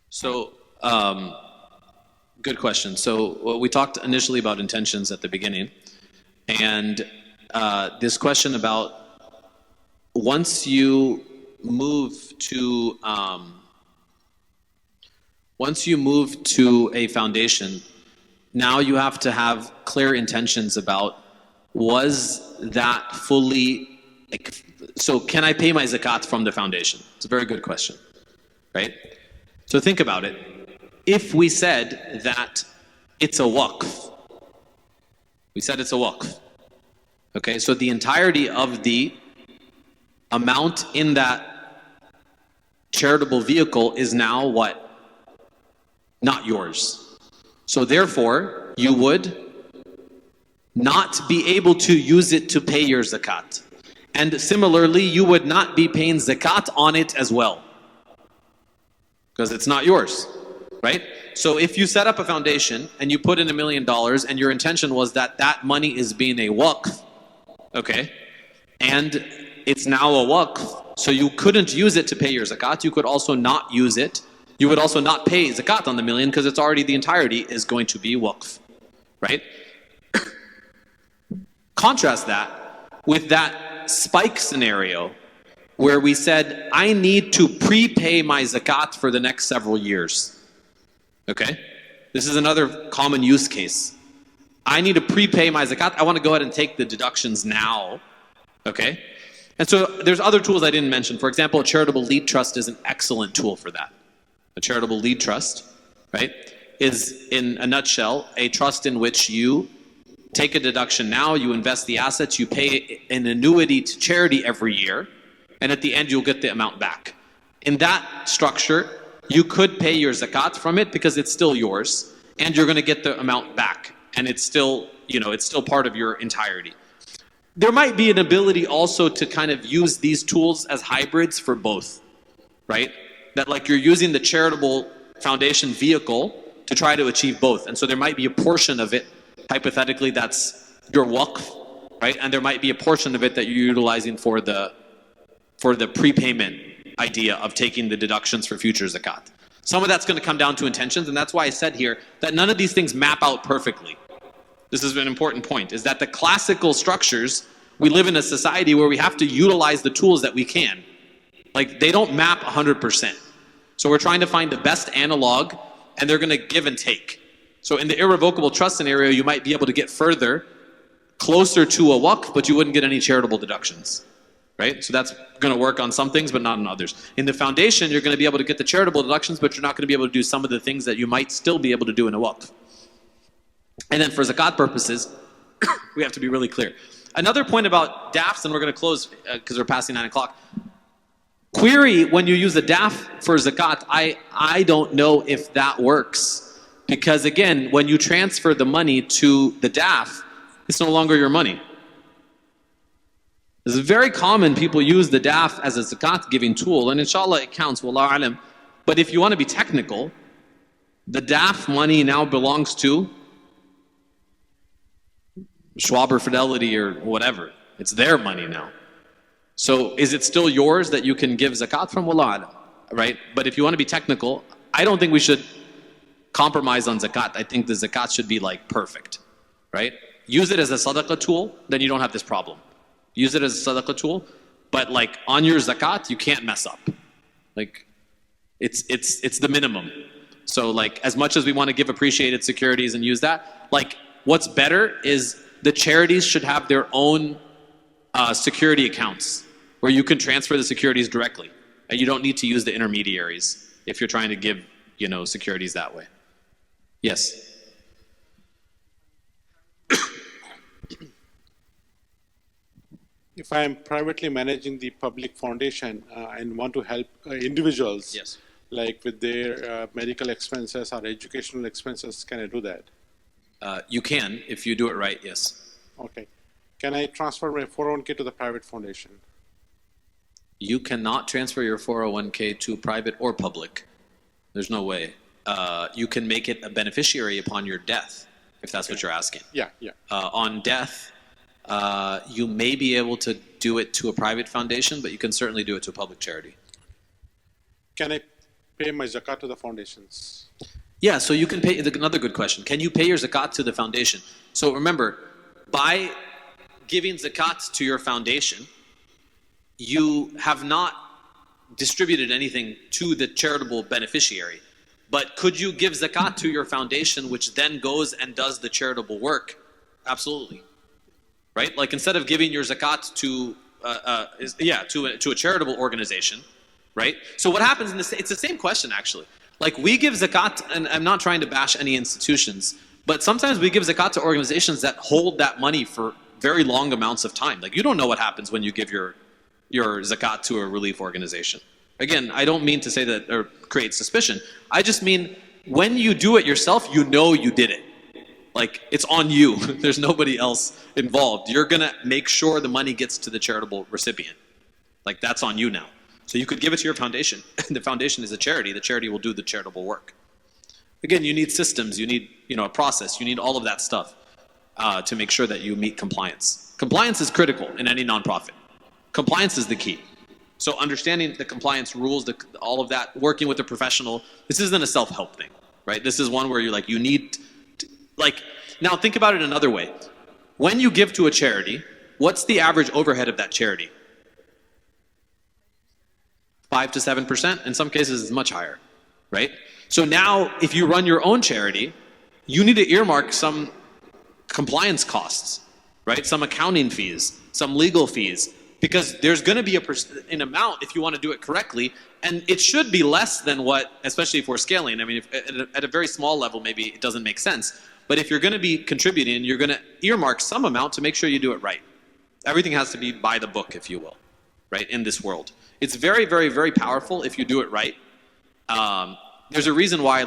So, good question. So we talked initially about intentions at the beginning, and this question about once you move to once you move to a foundation, now you have to have clear intentions about, was that fully, like, so can I pay my zakat from the foundation? It's a very good question, right? So think about it. If we said that it's a waqf, we said it's a waqf, okay? So the entirety of the amount in that charitable vehicle is now what? Not yours. So therefore, you would not be able to use it to pay your zakat. And similarly, you would not be paying zakat on it as well, because it's not yours, right? So if you set up a foundation and you put in $1 million and your intention was that that money is being a waqf, okay, and it's now a waqf, so you couldn't use it to pay your zakat, you could also not use it. You would also not pay zakat on the million because it's already, the entirety is going to be waqf, right? Contrast that with that spike scenario where we said, I need to prepay my zakat for the next several years. Okay? This is another common use case. I need to prepay my zakat. I want to go ahead and take the deductions now. Okay? And so there's other tools I didn't mention. For example, a charitable lead trust is an excellent tool for that. A charitable lead trust, right, is in a nutshell a trust in which you take a deduction now, you invest the assets, you pay an annuity to charity every year, and at the end you'll get the amount back. In that structure, you could pay your zakat from it because it's still yours, and you're going to get the amount back, and it's still, you know, it's still part of your entirety. There might be an ability also to kind of use these tools as hybrids for both, right? That like you're using the charitable foundation vehicle to try to achieve both. And so there might be a portion of it, hypothetically, that's your waqf, right? And there might be a portion of it that you're utilizing for the prepayment idea of taking the deductions for future zakat. Some of that's going to come down to intentions, and that's why I said here that none of these things map out perfectly. This is an important point, is that the classical structures, we live in a society where we have to utilize the tools that we can. Like, they don't map 100%. So we're trying to find the best analog, and they're going to give and take. So in the irrevocable trust scenario, you might be able to get further, closer to a waqf, but you wouldn't get any charitable deductions, right? So that's going to work on some things, but not on others. In the foundation, you're going to be able to get the charitable deductions, but you're not going to be able to do some of the things that you might still be able to do in a waqf. And then for zakat purposes, we have to be really clear. Another point about DAFs, and we're going to close because we're passing 9 o'clock. Query, when you use a DAF for zakat, I don't know if that works. Because again, when you transfer the money to the DAF, it's no longer your money. It's very common people use the DAF as a zakat giving tool, and inshallah it counts, wallahu alam. But if you want to be technical, the DAF money now belongs to Schwab or Fidelity or whatever. It's their money now. So is it still yours that you can give zakat from? Wallahu alam, right? But if you want to be technical, I don't think we should compromise on zakat. I think the zakat should be like perfect, right? Use it as a sadaqah tool, then you don't have this problem. Use it as a sadaqah tool, but like on your zakat, you can't mess up. Like it's the minimum. So like as much as we want to give appreciated securities and use that, like what's better is the charities should have their own security accounts where you can transfer the securities directly. And you don't need to use the intermediaries if you're trying to give, you know, securities that way. Yes. If I am privately managing the public foundation and want to help individuals, Yes. like with their medical expenses or educational expenses, can I do that? You can, if you do it right, yes. Okay. Can I transfer my 401k to the private foundation? You cannot transfer your 401k to private or public. There's no way. You can make it a beneficiary upon your death, if that's what you're asking. Yeah, yeah. On death, you may be able to do it to a private foundation, but you can certainly do it to a public charity. Can I pay my zakat to the foundations? Yeah, so you can pay, another good question. Can you pay your zakat to the foundation? So remember, by giving zakat to your foundation, you have not distributed anything to the charitable beneficiary. But could you give zakat to your foundation, which then goes and does the charitable work? Absolutely. Right? Like instead of giving your zakat to a charitable organization, right? So what happens in this? It's the same question actually. Like we give zakat, and I'm not trying to bash any institutions, but sometimes we give zakat to organizations that hold that money for very long amounts of time. Like you don't know what happens when you give your zakat to a relief organization. Again, I don't mean to say that or create suspicion. I just mean when you do it yourself, you know you did it. Like it's on you. There's nobody else involved. You're gonna make sure the money gets to the charitable recipient. Like that's on you now. So you could give it to your foundation. The foundation is a charity. The charity will do the charitable work. Again, you need systems. You need a process. You need all of that stuff to make sure that you meet compliance. Compliance is critical in any nonprofit. Compliance is the key. So understanding the compliance rules, all of that, working with a professional, this isn't a self-help thing, right? This is one where you're like, you need to, now think about it another way. When you give to a charity, what's the average overhead of that charity? 5 to 7%. In some cases, it's much higher, right? So now, if you run your own charity, you need to earmark some compliance costs, right? Some accounting fees, some legal fees, because there's going to be an amount if you want to do it correctly, and it should be less than what, especially if we're scaling. I mean, at a very small level, maybe it doesn't make sense. But if you're going to be contributing, you're going to earmark some amount to make sure you do it right. Everything has to be by the book, if you will, right, in this world. It's very, very, very powerful if you do it right. There's a reason why,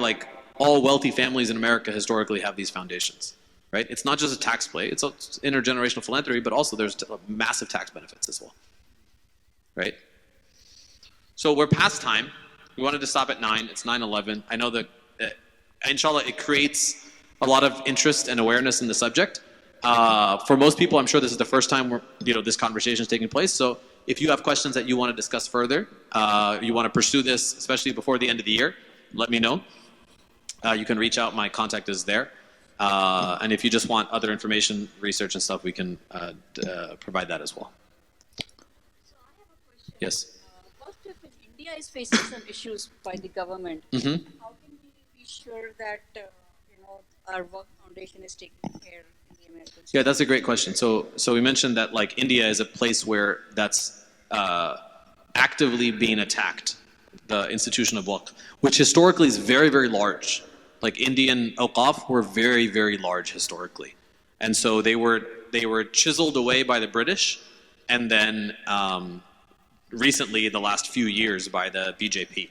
all wealthy families in America historically have these foundations. Right? It's not just a tax play, it's intergenerational philanthropy, but also there's massive tax benefits as well. Right? So we're past time. We wanted to stop at 9. It's 9:11. I know that, inshallah, it creates a lot of interest and awareness in the subject. For most people, I'm sure this is the first time this conversation is taking place. So if you have questions that you want to discuss further, you want to pursue this, especially before the end of the year, let me know. You can reach out. My contact is there. And if you just want other information, research and stuff, we can provide that as well. So I have a question. Yes. First, if India is facing some issues by the government, how can we be sure that our work foundation is taking care of the Americans? Yeah, that's a great question. So we mentioned that India is a place where that's actively being attacked, the institution of Waqf, which historically is very, very large. Indian Waqf were very, very large historically. And so they were chiseled away by the British, and then recently, the last few years, by the BJP.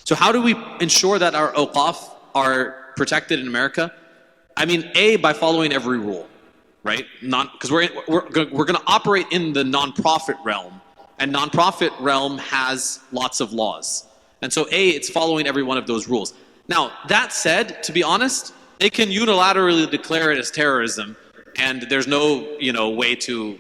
So how do we ensure that our Waqf are protected in America? I mean, by following every rule, right? Because we're going to operate in the nonprofit realm, and nonprofit realm has lots of laws. And so it's following every one of those rules. Now, that said, to be honest, they can unilaterally declare it as terrorism, and there's no, way to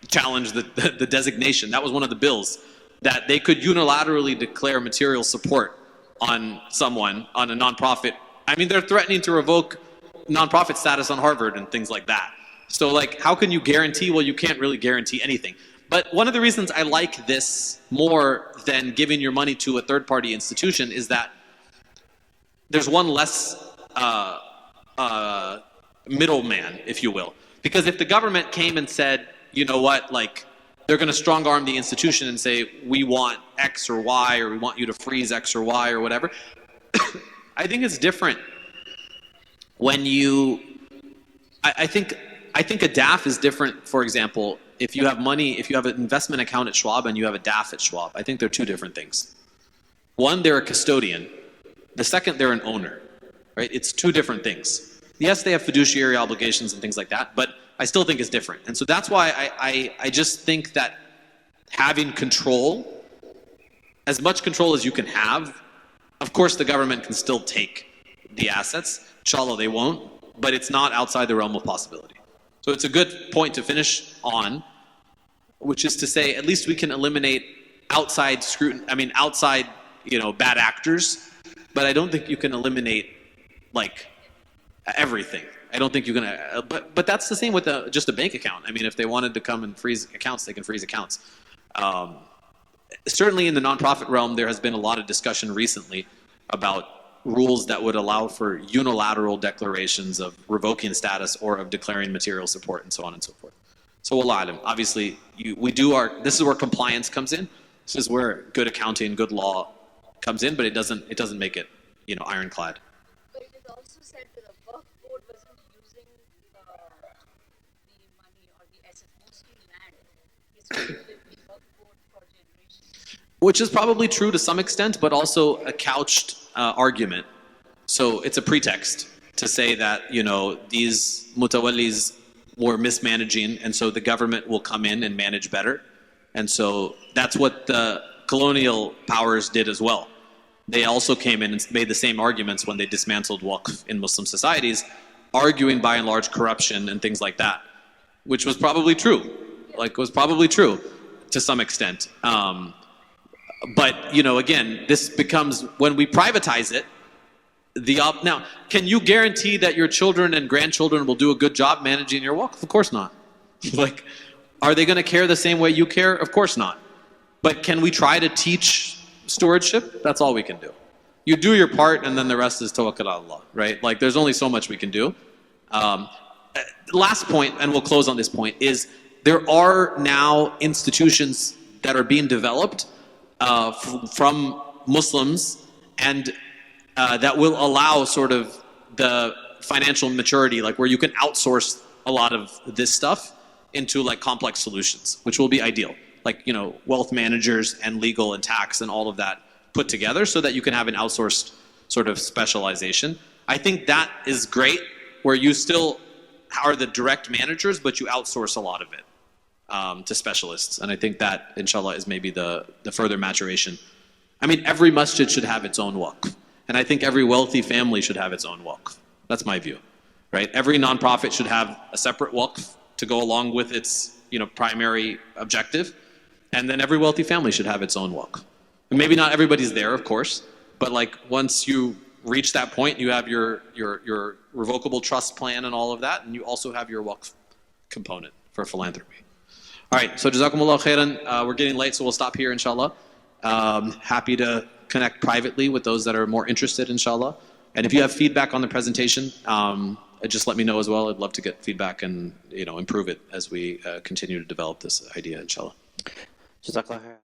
challenge the designation. That was one of the bills, that they could unilaterally declare material support on someone, on a nonprofit. I mean, they're threatening to revoke nonprofit status on Harvard and things like that. So how can you guarantee? Well, you can't really guarantee anything. But one of the reasons I like this more than giving your money to a third-party institution is that there's one less middleman, if you will. Because if the government came and said, you know what, they're going to strong-arm the institution and say, we want X or Y, or we want you to freeze X or Y or whatever, I think it's different when I think a DAF is different. For example, if you have money, if you have an investment account at Schwab and you have a DAF at Schwab, I think they're two different things. One, they're a custodian. The second, they're an owner, right? It's two different things. Yes, they have fiduciary obligations and things like that, but I still think it's different. And so that's why I just think that having control, as much control as you can have, of course the government can still take the assets. Inshallah, they won't, but it's not outside the realm of possibility. So it's a good point to finish on, which is to say, at least we can eliminate outside scrutiny, outside, bad actors. But I don't think you can eliminate everything. I don't think you can. But that's the same with just a bank account. I mean, if they wanted to come and freeze accounts, they can freeze accounts. Certainly in the nonprofit realm, there has been a lot of discussion recently about rules that would allow for unilateral declarations of revoking status or of declaring material support and so on and so forth. So wallahu alam, obviously this is where compliance comes in. This is where good accounting, good law comes in, but it doesn't make it, ironclad. But it is also said that the Waqf board wasn't using the money or the asset, mostly land. It's with the Waqf board for generations. Which is probably true to some extent, but also a couched argument. So it's a pretext to say that, these mutawallis were mismanaging, and so the government will come in and manage better. And so that's what the colonial powers did as well. They also came in and made the same arguments when they dismantled Waqf in Muslim societies, arguing by and large corruption and things like that, which was probably true. To some extent. But, again, this becomes, when we privatize it, now, can you guarantee that your children and grandchildren will do a good job managing your Waqf? Of course not. Are they going to care the same way you care? Of course not. But can we try to teach stewardship? That's all we can do. You do your part, and then the rest is tawakkal ala Allah, right? There's only so much we can do. Last point, and we'll close on this point, is there are now institutions that are being developed from Muslims, and that will allow sort of the financial maturity, where you can outsource a lot of this stuff into complex solutions, which will be ideal. Wealth managers and legal and tax and all of that put together so that you can have an outsourced sort of specialization. I think that is great, where you still are the direct managers, but you outsource a lot of it to specialists. And I think that, inshallah, is maybe the further maturation. I mean, every masjid should have its own waqf. And I think every wealthy family should have its own waqf. That's my view, right? Every nonprofit should have a separate waqf to go along with its, primary objective. And then every wealthy family should have its own waqf. And maybe not everybody's there, of course, but once you reach that point, you have your revocable trust plan and all of that, and you also have your waqf component for philanthropy. All right, so jazakumullah khairan. We're getting late, so we'll stop here, inshallah. Happy to connect privately with those that are more interested, inshallah. And if you have feedback on the presentation, just let me know as well. I'd love to get feedback and improve it as we continue to develop this idea, inshallah. Jazakallah khair.